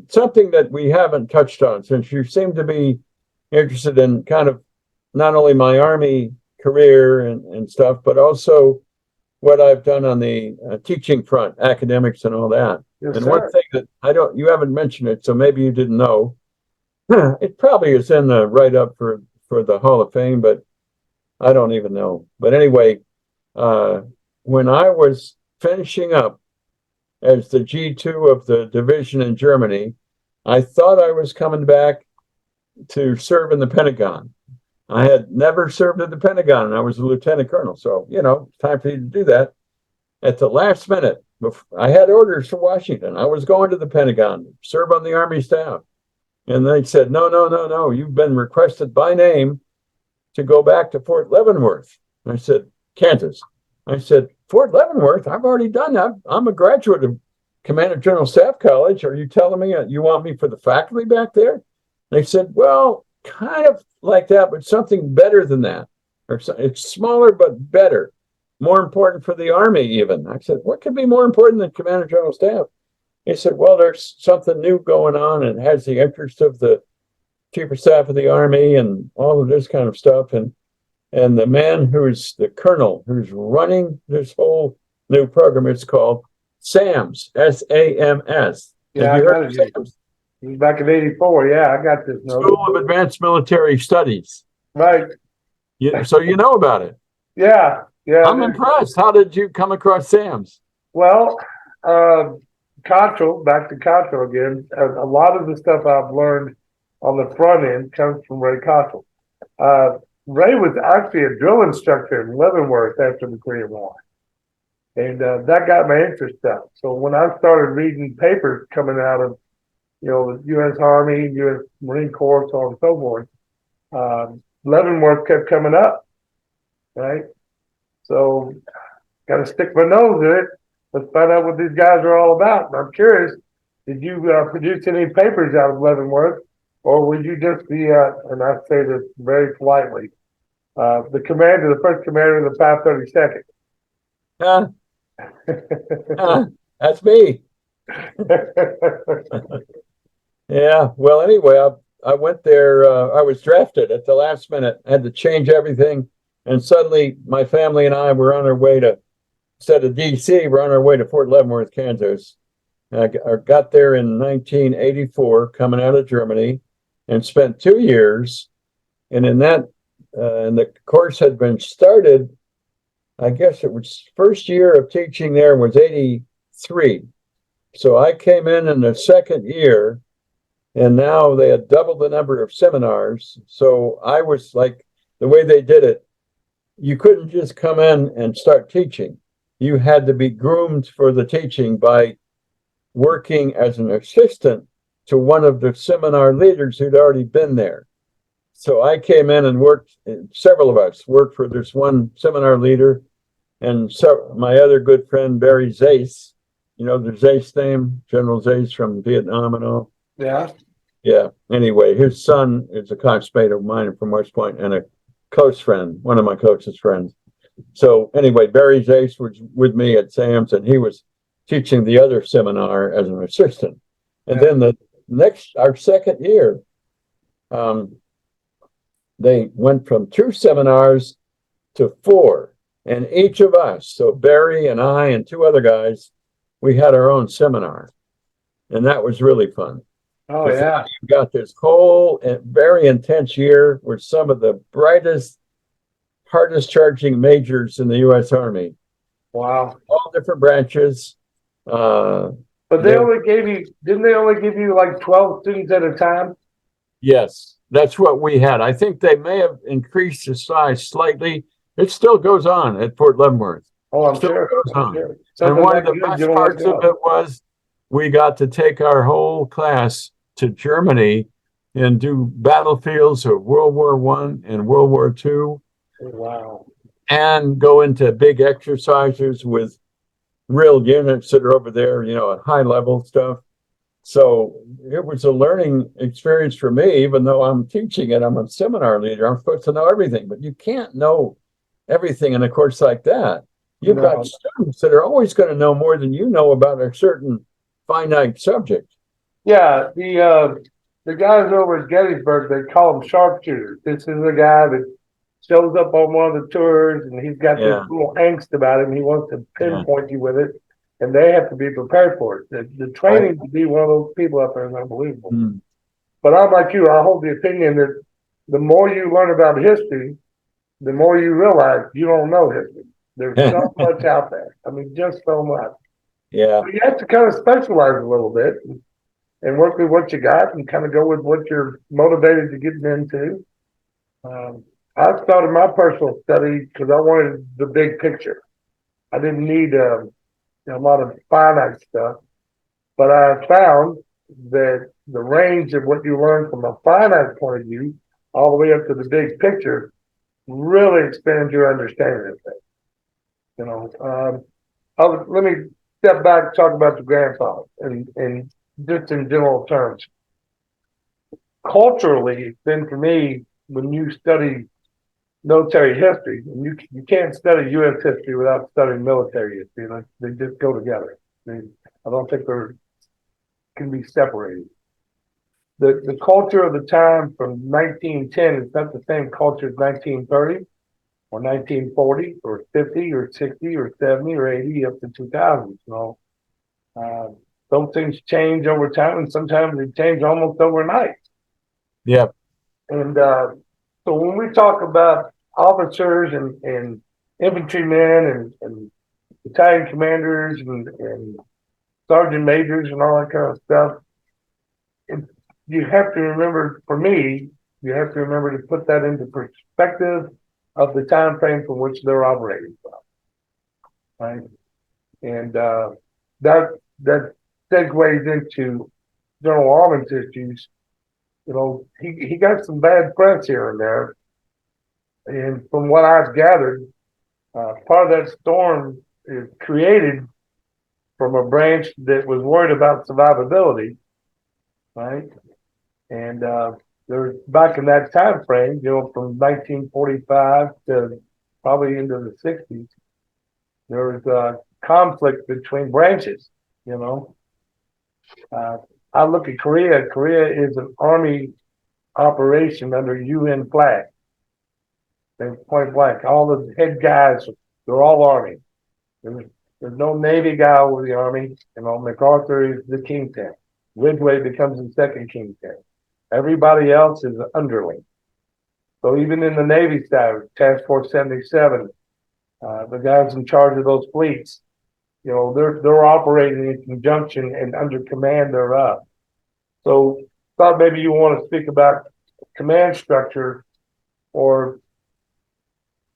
something that we haven't touched on, since you seem to be interested in kind of not only my Army career and stuff, but also what I've done on the teaching front, academics and all that. Yes, and sir. One thing that you haven't mentioned it, so maybe you didn't know, it probably is in the write-up for the Hall of Fame, but I don't even know. But anyway, when I was finishing up as the G2 of the division in Germany, I thought I was coming back to serve in the Pentagon. I had never served in the Pentagon, and I was a lieutenant colonel. So, it's time for you to do that. At the last minute, I had orders from Washington. I was going to the Pentagon, serve on the Army staff. And they said, no, you've been requested by name to go back to Fort Leavenworth. And I said, Kansas. I said, Fort Leavenworth, I've already done that. I'm a graduate of Commander General Staff College. Are you telling me you want me for the faculty back there? They said, well, kind of like that, but something better than that. It's smaller, but better. More important for the Army, even. I said, what could be more important than Commander General Staff? He said, well, there's something new going on and has the interest of the Chief of Staff of the Army and all of this kind of stuff. And the man who's the colonel who's running this whole new program, it's called SAMS, SAMS. Yeah, Have you heard of SAMS? It was back in '84. Yeah, I got this note. School of Advanced Military Studies. Right. So you know about it. Yeah. I'm impressed. How did you come across SAMS? Well, Cottrell, back to Cottrell again. A lot of the stuff I've learned on the front end comes from Ray Cottrell. Ray was actually a drill instructor in Leavenworth after the Korean War. And that got my interest up. So when I started reading papers coming out of, the U.S. Army, U.S. Marine Corps, so on and so forth, Leavenworth kept coming up, right? So got to stick my nose in it. Let's find out what these guys are all about. And I'm curious, did you produce any papers out of Leavenworth, or would you just be, and I say this very politely, the first commander of the 532nd? That's me. Yeah. Well, anyway, I went there. I was drafted at the last minute. I had to change everything. And suddenly my family and I were on our way to, instead of DC, we're on our way to Fort Leavenworth, Kansas. I got there in 1984, coming out of Germany, and spent 2 years. And in that, and the course had been started, I guess it was first year of teaching there was 83. So I came in the second year, and now they had doubled the number of seminars. So I was like, the way they did it, you couldn't just come in and start teaching. You had to be groomed for the teaching by working as an assistant to one of the seminar leaders who'd already been there. So I came in and worked, several of us worked for this one seminar leader, and so my other good friend, Barry Zais, the Zais name, General Zais from Vietnam and all. Yeah. Yeah. Anyway, his son is a classmate of mine from West Point and a close friend, one of my closest friends. So anyway, Barry Zais was with me at SAMS, and he was teaching the other seminar as an assistant. And then our second year, they went from 2 seminars to 4. And each of us, so Barry and I and 2 other guys, we had our own seminar. And that was really fun. Oh, yeah. You got this whole very intense year with some of the brightest, hardest charging majors in the U.S. Army. Wow. All different branches. But they only gave you, didn't they only give you like 12 students at a time? Yes, that's what we had. I think they may have increased the size slightly. It still goes on at Fort Leavenworth. Oh, I'm Still sure. goes I'm on. sure. And Something one of that the good, you best don't let parts of go. it was we got to take our whole class to Germany and do battlefields of World War One and World War Two, Wow. and go into big exercises with real units that are over there, you know, at high level stuff. So it was a learning experience for me, even though I'm teaching it. I'm a seminar leader. I'm supposed to know everything, but you can't know everything in a course like that. You've got No. students that are always going to know more than you know about a certain finite subject. Yeah, the guys over at Gettysburg, they call them sharpshooters. This is a guy that shows up on one of the tours and he's got this Yeah, little angst about him. He wants to yeah, pinpoint you with it, and they have to be prepared for it. The right. training to be one of those people up there is unbelievable. Mm. But I'm like you, I hold the opinion that the more you learn about history, the more you realize you don't know history. There's so much out there. I mean, just so much. Yeah, So you have to kind of specialize a little bit and work with what you got and kind of go with what you're motivated to get into. I started my personal study because I wanted the big picture. I didn't need a lot of finite stuff, but I found that the range of what you learn from a finite point of view all the way up to the big picture really expands your understanding of things. You know, let me step back and talk about the grandfather and just in general terms. Culturally, it's been for me when you study military history, and you can't study U.S. history without studying military history. Like they just go together. I don't think they can be separated. The culture of the time from 1910 is not the same culture as 1930 or 1940 or 50 or 60 or 70 or 80 up to 2000. You know, those things change over time, and sometimes they change almost overnight. yeah, And so when we talk about officers and infantrymen and battalion commanders and sergeant majors and all that kind of stuff, it, you have to remember, for me, you have to remember to put that into perspective of the time frame from which they're operating from, right? And that segues into General Almond's issues. You know, he got some bad press here and there, and from what I've gathered, part of that storm is created from a branch that was worried about survivability, right? And there's back in that time frame, you know, from 1945 to probably into the 60s, there was a conflict between branches. You know, I look at Korea. Korea is an army operation under UN flag. They point blank. All the head guys, they're all army. There's no Navy guy over the Army. You know, MacArthur is the kingpin. Ridgway becomes the second kingpin. Everybody else is an underling. So even in the Navy side, Task Force 77, the guys in charge of those fleets, you know, they're operating in conjunction and under command thereof. So thought maybe you want to speak about command structure or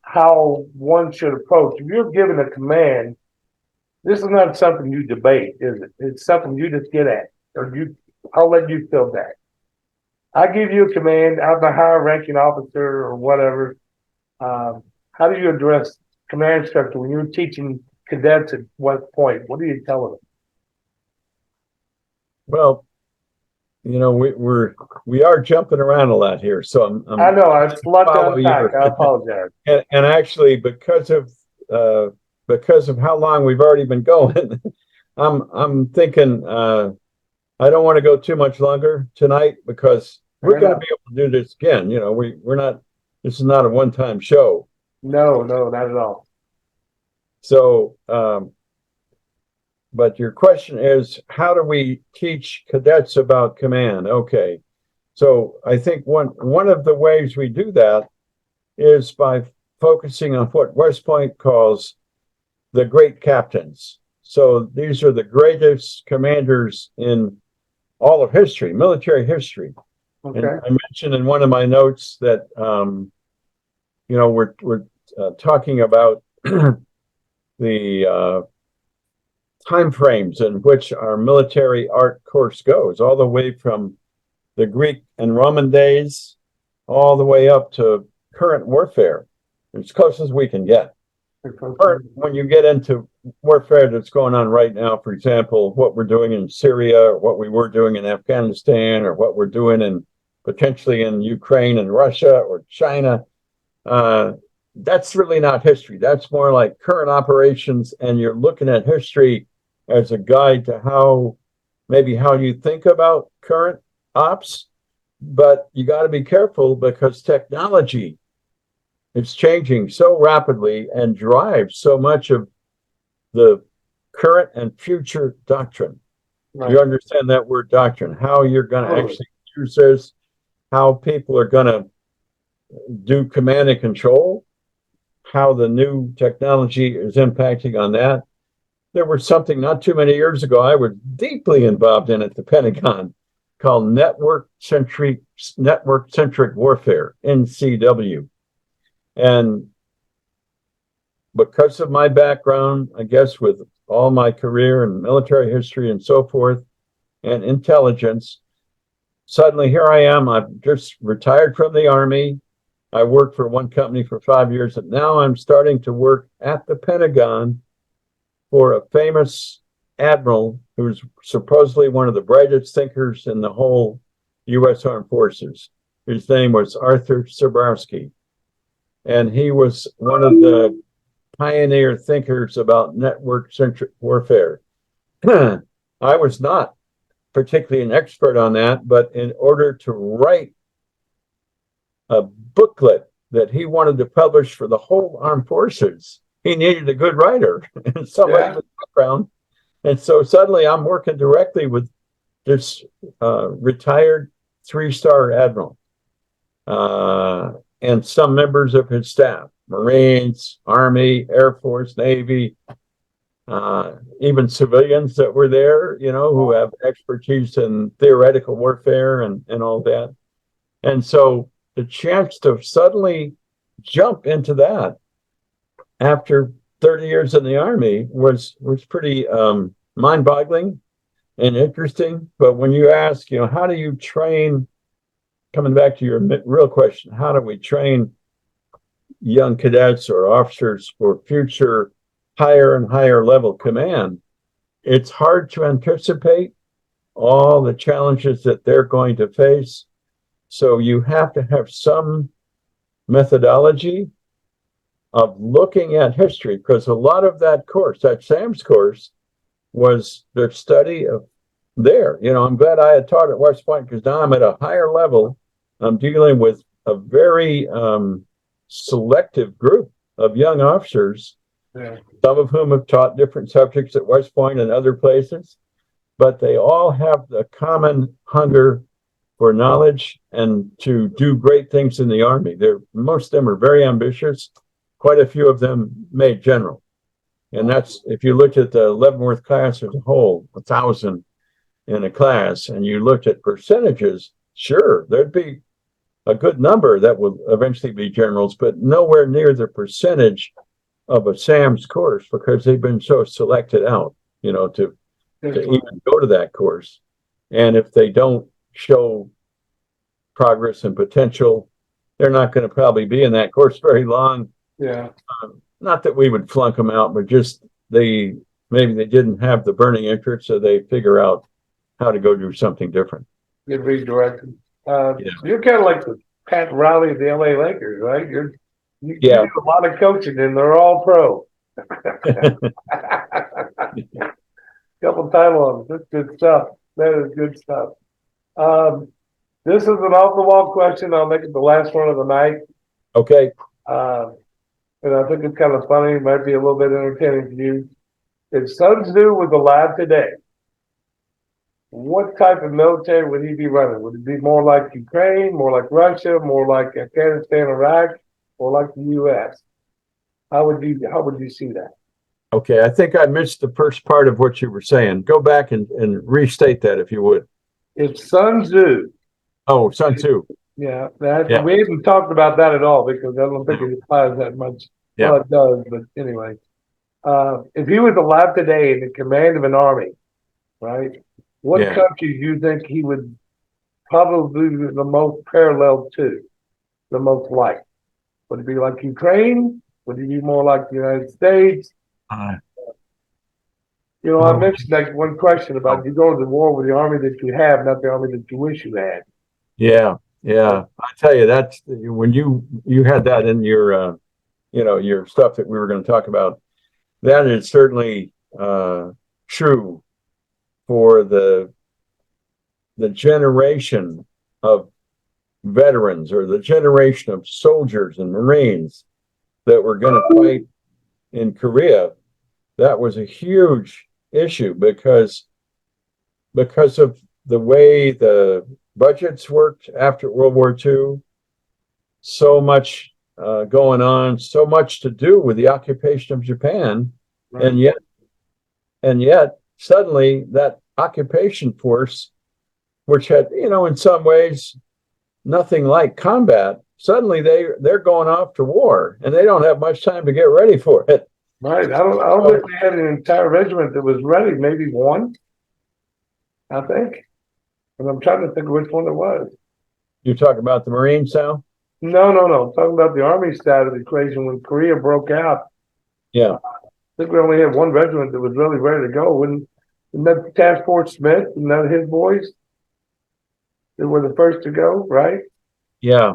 how one should approach. If you're given a command, this is not something you debate, is it? It's something you just get at, or I'll let you fill that. I give you a command. I'm a higher ranking officer or whatever. How do you address command structure when you're teaching cadets at what point? What are you telling them? well, you know, we are jumping around a lot here, so I know it's a lot to follow unpack. your I apologize. and actually because of how long we've already been going, I'm thinking I don't want to go too much longer tonight because we're going to be able to do this again. You know, we're not. This is not a one-time show. No, not at all. So, but your question is, how do we teach cadets about command? Okay, so I think one of the ways we do that is by focusing on what West Point calls the great captains. So these are the greatest commanders in all of history, military history. Okay. And I mentioned in one of my notes that we're talking about the time frames in which our military art course goes, all the way from the Greek and Roman days, all the way up to current warfare, as close as we can get. Or when you get into warfare that's going on right now, for example, what we're doing in Syria, or what we were doing in Afghanistan, or what we're doing in potentially in Ukraine and Russia or China, that's really not history. That's more like current operations, and you're looking at history as a guide to how you think about current ops. But you got to be careful because technology is changing so rapidly and drives so much of the current and future doctrine. Right. You understand that word doctrine, how you're going to actually use this, how people are going to do command and control, how the new technology is impacting on that. There was something not too many years ago I was deeply involved in at the Pentagon called network-centric warfare, NCW. And because of my background, I guess with all my career and military history and so forth, and intelligence, suddenly here I am. I've just retired from the Army. I worked for one company for 5 years, and now I'm starting to work at the Pentagon for a famous admiral who's supposedly one of the brightest thinkers in the whole U.S. Armed Forces. His name was Arthur Sabrowski, and he was one of the pioneer thinkers about network-centric warfare. I was not particularly an expert on that, but in order to write a booklet that he wanted to publish for the whole armed forces, he needed a good writer and somebody with background. And so suddenly I'm working directly with this retired 3-star admiral and some members of his staff, Marines, Army, Air Force, Navy, even civilians that were there, who have expertise in theoretical warfare and all that. And so the chance to suddenly jump into that after 30 years in the Army was pretty mind-boggling and interesting. But when you ask, how do you train, coming back to your real question, how do we train young cadets or officers for future higher and higher level command? It's hard to anticipate all the challenges that they're going to face. So you have to have some methodology of looking at history, because a lot of that course, that SAM's course, was the study of there. I'm glad I had taught at West Point, because now I'm at a higher level. I'm dealing with a very selective group of young officers, some of whom have taught different subjects at West Point and other places, but they all have the common hunger for knowledge and to do great things in the Army. Most of them are very ambitious. Quite a few of them made general. And that's, if you looked at the Leavenworth class as a whole, 1,000 in a class, and you looked at percentages, sure, there'd be a good number that would eventually be generals, but nowhere near the percentage of a SAM's course, because they've been so selected out, to even go to that course. And if they don't show progress and potential, they're not going to probably be in that course very long. Yeah. Not that we would flunk them out, but just maybe they didn't have the burning interest, so they figure out how to go do something different. Get redirected. You're kind of like the Pat Riley of the LA Lakers, right? You do a lot of coaching, and they're all pro. Couple titles. That's good stuff. That is good stuff. This is an off-the-wall question. I'll make it the last one of the night. Okay. And I think it's kind of funny. It might be a little bit entertaining to you. If Sun Tzu was alive today, what type of military would he be running? Would it be more like Ukraine, more like Russia, more like Afghanistan, Iraq, or like the U.S.? How would you see that? Okay, I think I missed the first part of what you were saying. Go back and restate that if you would. It's Sun Tzu. Oh, Sun Tzu. Yeah, Yeah, we haven't talked about that at all because I don't think it applies that much. yeah, Well, it does, but anyway. If he was alive today in the command of an army, right? What yeah. country do you think he would probably be the most parallel to, the most like? Would it be like Ukraine? Would it be more like the United States? Uh, You know, I oh, mentioned like one question about you go to war with the army that you have, not the army that you wish you had. yeah, yeah. I tell you, that's when you had that in your your stuff that we were going to talk about. That is certainly true for the generation of veterans or the generation of soldiers and Marines that were going to fight in Korea. That was a huge issue because of the way the budgets worked after World War II. So much going on, so much to do with the occupation of Japan, Right. And yet suddenly that occupation force, which had in some ways nothing like combat, suddenly they're going off to war and they don't have much time to get ready for it. Right. I don't think they had an entire regiment that was ready. Maybe one, I think. And I'm trying to think which one it was. You talk about the Marines now? No. I'm talking about the army side of the equation when Korea broke out. Yeah. I think we only had one regiment that was really ready to go. When that Task Force Smith and that his boys, they were the first to go, right? Yeah.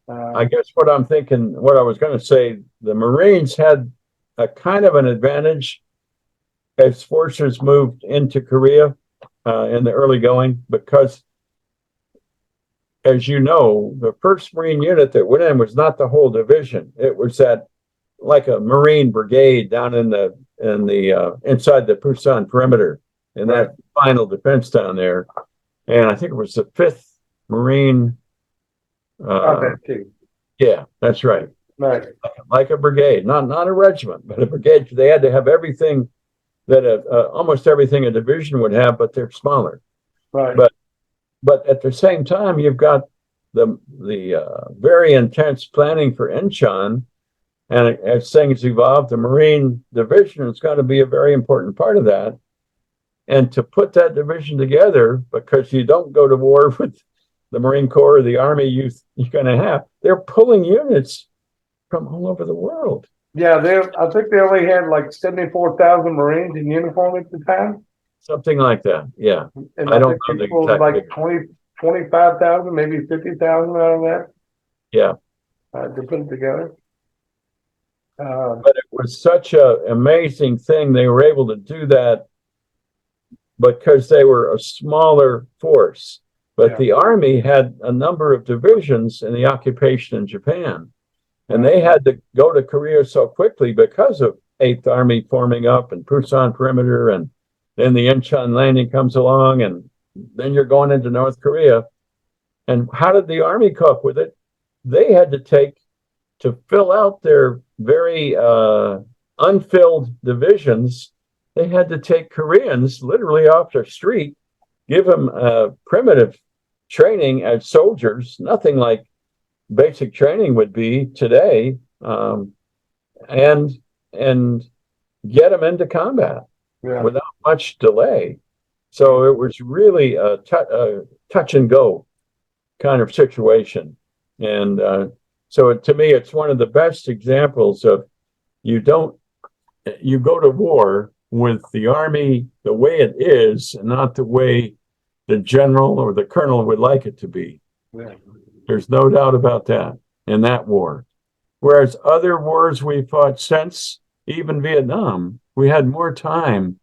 I guess what I'm thinking, what I was going to say, the Marines had a kind of an advantage as forces moved into Korea in the early going, because, as you know, the first Marine unit that went in was not the whole division. It was that like a Marine brigade down in the inside the Pusan perimeter in that final defense down there, and I think it was the 5th Marine. Yeah, that's right. Right. Like a brigade, not a regiment, but a brigade. They had to have everything that almost everything a division would have, but they're smaller. Right. But at the same time, you've got the very intense planning for Incheon, and as things evolve, the Marine division is going to be a very important part of that. And to put that division together, because you don't go to war with the Marine Corps or the Army you're going to have, they're pulling units from all over the world. Yeah, I think they only had like 74,000 Marines in uniform at the time. Something like that, yeah. And I don't know they the pulled exact like figure. 25,000, maybe 50,000 out of that. Yeah. To put it together. But it was such an amazing thing. They were able to do that because they were a smaller force. But the Army had a number of divisions in the occupation in Japan. And they had to go to Korea so quickly because of 8th Army forming up and Pusan perimeter, and then the Incheon landing comes along, and then you're going into North Korea. And how did the Army cope with it? They had to fill out their very unfilled divisions. They had to take Koreans literally off the street, give them primitive training as soldiers, nothing like basic training would be today, and get them into combat without much delay. So it was really a touch and go kind of situation. And so to me, it's one of the best examples of you go to war with the Army the way it is, and not the way the general or the colonel would like it to be. Yeah. There's no doubt about that in that war. Whereas other wars we fought since, even Vietnam, we had more time.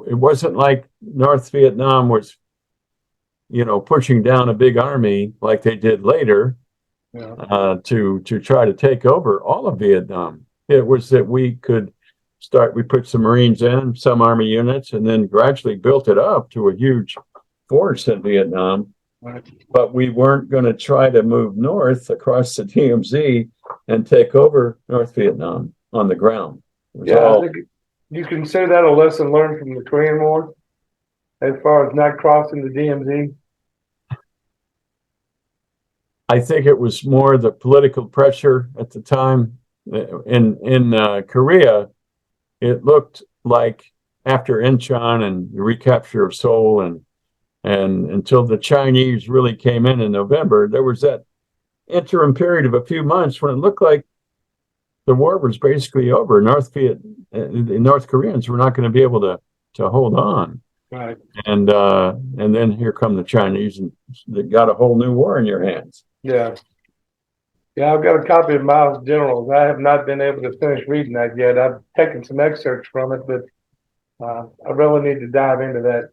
It wasn't like North Vietnam was, pushing down a big army like they did later to try to take over all of Vietnam. It was that we put some Marines in, some Army units, and then gradually built it up to a huge force in Vietnam. Right. But we weren't going to try to move north across the DMZ and take over North Vietnam. on the ground. It was Yeah, I all, think you consider that a lesson learned from the Korean War as far as not crossing the DMZ. I think it was more the political pressure at the time. In Korea, it looked like after Incheon and the recapture of Seoul and until the Chinese really came in November, there was that interim period of a few months when it looked like the war was basically over. The North Koreans were not going to be able to hold on. Right. And then here come the Chinese, and they got a whole new war in your hands. Yeah. Yeah, I've got a copy of Miles Generals. I have not been able to finish reading that yet. I've taken some excerpts from it, but I really need to dive into that.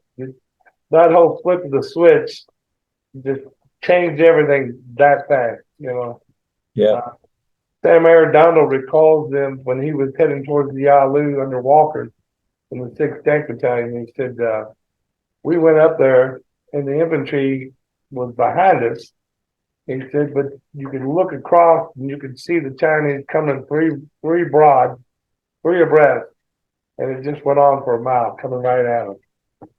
That whole flip of the switch just changed everything that fast, you know. Yeah. Sam Arredondo recalls them when he was heading towards the Yalu under Walker in the 6th Tank Battalion. He said, we went up there and the infantry was behind us. He said, but you could look across and you could see the Chinese coming three broad, three abreast, and it just went on for a mile, coming right at them.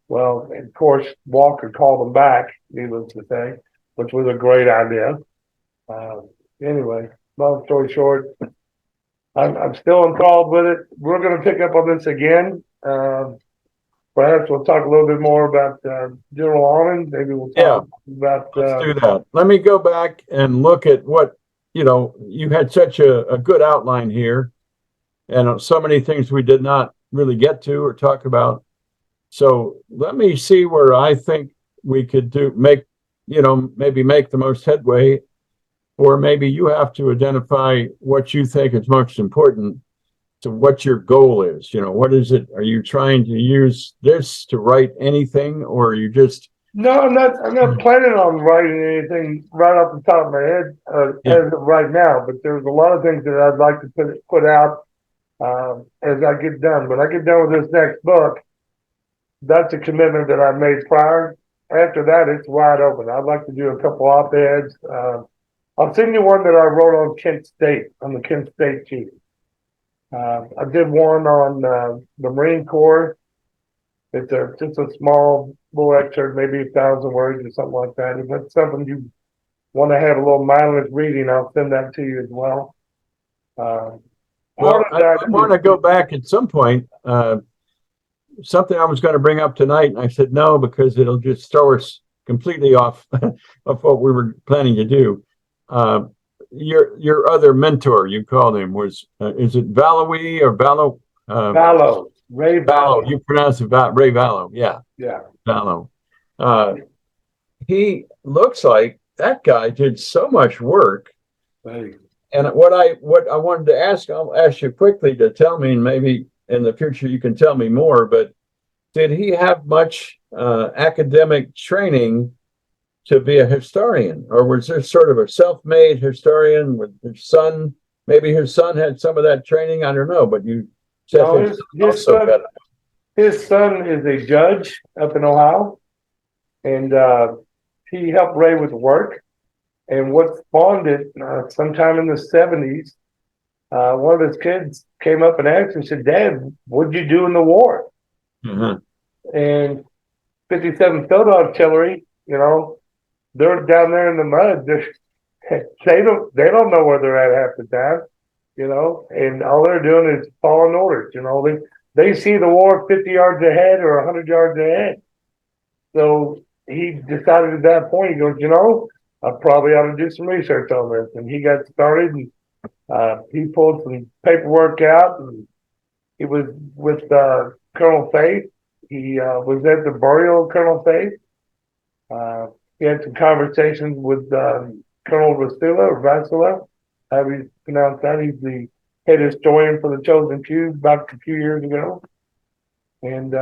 Well, of course, Walker called them back, needless to say, which was a great idea. Anyway, long story short, I'm still enthralled with it. We're going to pick up on this again. Perhaps we'll talk a little bit more about General Almond. Maybe we'll talk about. Let's do that. Let me go back and look at what, you had such a good outline here, and so many things we did not really get to or talk about. So let me see where I think we could maybe make the most headway, or maybe you have to identify what you think is most important to what your goal is. What is it? Are you trying to use this to write anything, or are you just? No, I'm not planning on writing anything right off the top of my head as of right now. But there's a lot of things that I'd like to put out as I get done. When I get done with this next book, that's a commitment that I made prior. After that, it's wide open. I'd like to do a couple op-eds. I'll send you one that I wrote on Kent State. I'm the Kent State chief. I did one on the Marine Corps. It's just a small little excerpt, maybe 1,000 words or something like that. If that's something you want to have a little mindless reading, I'll send that to you as well. I want to go back at some point. Something I was going to bring up tonight, and I said no because it'll just throw us completely off of what we were planning to do. Your other mentor, you called him, was is it WWII or Vallow? Vallow. Ray Vallow. You pronounce it Ray Vallow. Yeah. Vallow. He looks like that guy did so much work. Right. And what I wanted to ask, I'll ask you quickly to tell me, and maybe in the future you can tell me more, but did he have much academic training to be a historian, or was there sort of a self-made historian with his son? Maybe his son had some of that training. I don't know, but you said his son is a judge up in Ohio, and he helped Ray with work. And what spawned it, sometime in the 70s, one of his kids came up and asked him, said, "Dad, what'd you do in the war?" Mm-hmm. And 57 Field Artillery, they're down there in the mud. They don't know where they're at half the time, and all they're doing is following orders. They see the war 50 yards ahead or 100 yards ahead. So he decided at that point, he goes, I probably ought to do some research on this. And he got started, and he pulled some paperwork out, and he was with Colonel Faith. He was at the burial of Colonel Faith. He had some conversations with Colonel Vasila, however you pronounce that. He's the head historian for the Chosen Few about a few years ago. And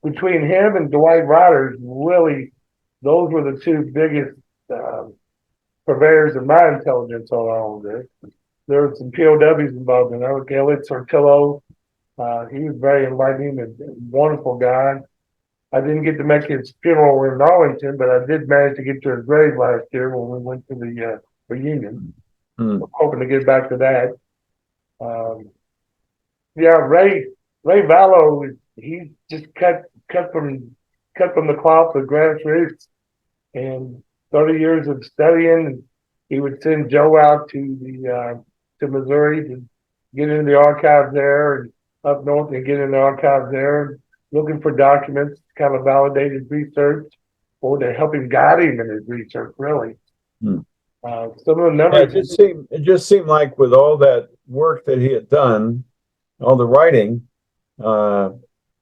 between him and Dwight Ryder, really, those were the two biggest purveyors of my intelligence on all of this. There were some POWs involved in it. Elliot Sortillo, he was very enlightening and wonderful guy. I didn't get to make his funeral in Arlington, but I did manage to get to his grave last year when we went to the reunion. I'm hoping to get back to that. Um, yeah, Ray Vallow, he just cut from the cloth with grassroots and 30 years of studying. And he would send Joe out to Missouri to get in the archives there and up north and get in the archives there, looking for documents, kind of validated research, or to help him guide him in his research, really. Hmm. Some of the Yeah, numbers. it just seemed like with all that work that he had done, all the writing, uh,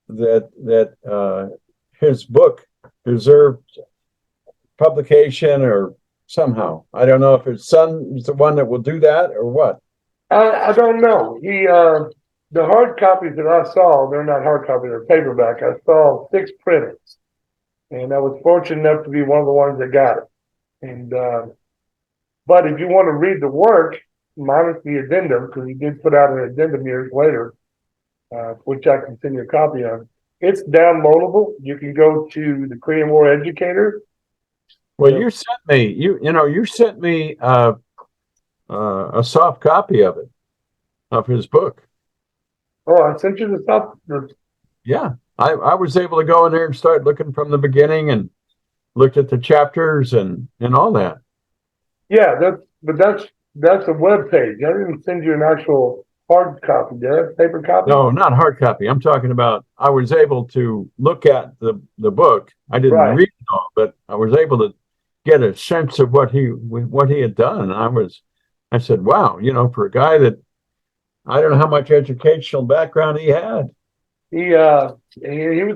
that his book deserved publication or somehow. I don't know if his son is the one that will do that or what. I don't know. The hard copies that I saw, they're not hard copies, they're paperback. I saw 6 printings, and I was fortunate enough to be one of the ones that got it. And but if you want to read the work, minus the addendum, because he did put out an addendum years later, which I can send you a copy of. It's downloadable. You can go to the Korean War Educator. Well, you sent me a soft copy of it, of his book. Oh, I sent you the stuff. Yeah, I was able to go in there and start looking from the beginning and looked at the chapters and all that. Yeah, that's a web page. I didn't send you an actual hard copy, did I? Paper copy? No, not hard copy. I'm talking about I was able to look at the book. I didn't Right. read it all, but I was able to get a sense of what he had done. And I said, wow, for a guy that I don't know how much educational background he had. He was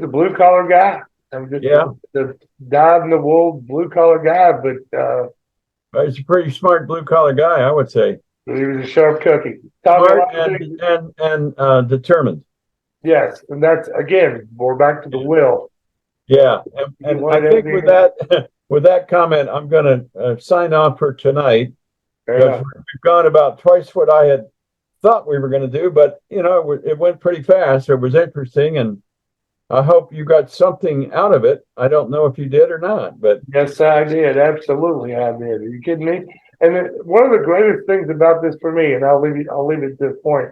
a blue collar guy. I'm just Yeah. the dyed in the wool blue collar guy, but But he's a pretty smart blue collar guy, I would say. he was a sharp cookie. Taught me a Smart lot of things. and determined. Yes, and that's again, we're back to the will. Yeah, and I think with that with that comment, I'm going to sign off for tonight because we've gone about twice what I had thought we were going to do, but it went pretty fast. It was interesting, and I hope you got something out of it. I don't know if you did or not, but Yes, I did. Absolutely, I did. Are you kidding me? And one of the greatest things about this for me, and I'll leave it at this point.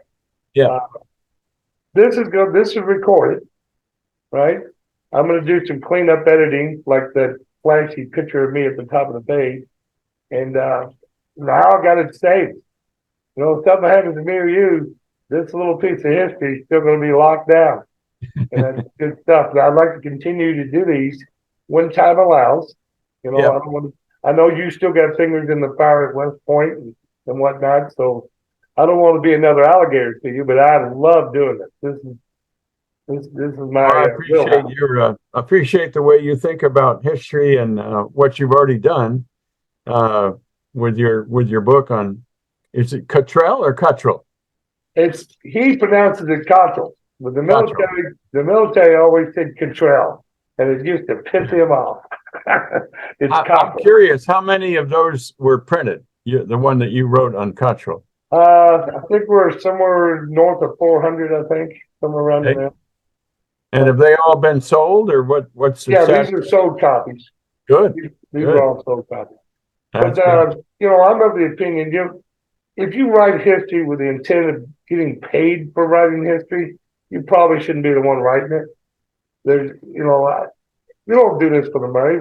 yeah, This is good. This is recorded, right? I'm going to do some cleanup editing, like that flashy picture of me at the top of the page, and now I got it saved. If something happens to me or you, this little piece of history is still going to be locked down, and that's good stuff. But I'd like to continue to do these when time allows. I don't want to. I know you still got fingers in the fire at West Point and whatnot, so I don't want to be another alligator to you. But I love doing it. This is my. I appreciate the way you think about history and what you've already done with your book on. Is it Cottrell or Cottrell? He pronounces it Cottrell, but the military always said Cottrell, and it used to piss him off. It's Cottrell. I'm curious, how many of those were printed? The one that you wrote on Cottrell. I think we're somewhere north of 400. I think somewhere around there. And have they all been sold, or what's the these are sold copies. Good. These are all sold copies. That's But I'm of the opinion if you write history with the intent of getting paid for writing history, you probably shouldn't be the one writing it. You don't do this for the money.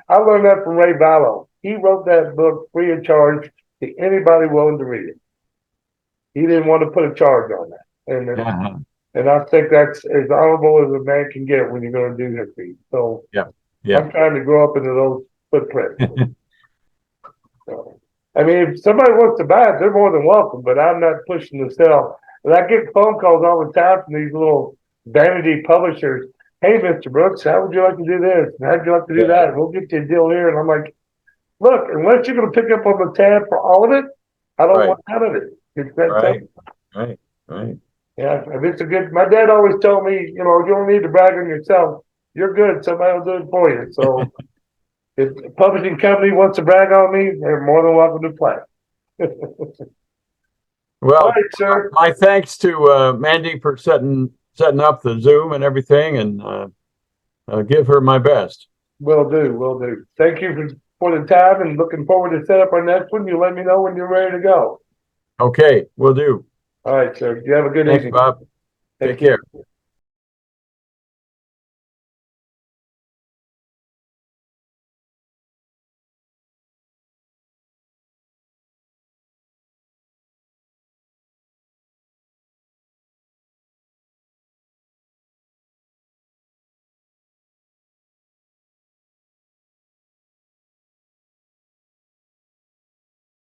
I learned that from Ray Vallow. He wrote that book free of charge to anybody willing to read it. He didn't want to put a charge on that, and I think that's as honorable as a man can get when you're going to do history. So I'm trying to grow up into those footprints. So, I mean, if somebody wants to buy it, they're more than welcome, but I'm not pushing to sell. And I get phone calls all the time from these little vanity publishers. Hey, Mr. Brooks, how would you like to do this? And how'd you like to do that? And we'll get you a deal here. And I'm like, look, unless you're going to pick up on the tab for all of it, I don't want out of it. It's that right. Yeah, if it's a good. My dad always told me, you don't need to brag on yourself. You're good. Somebody will do it for you. So if a publishing company wants to brag on me, they're more than welcome to play. Well, all right, sir. My thanks to Mandy for setting up the Zoom and everything, and give her my best. Will do. Thank you for the time, and looking forward to set up our next one. You let me know when you're ready to go. Okay, will do. All right, sir. You have a good Thanks, evening. Bob. Take care.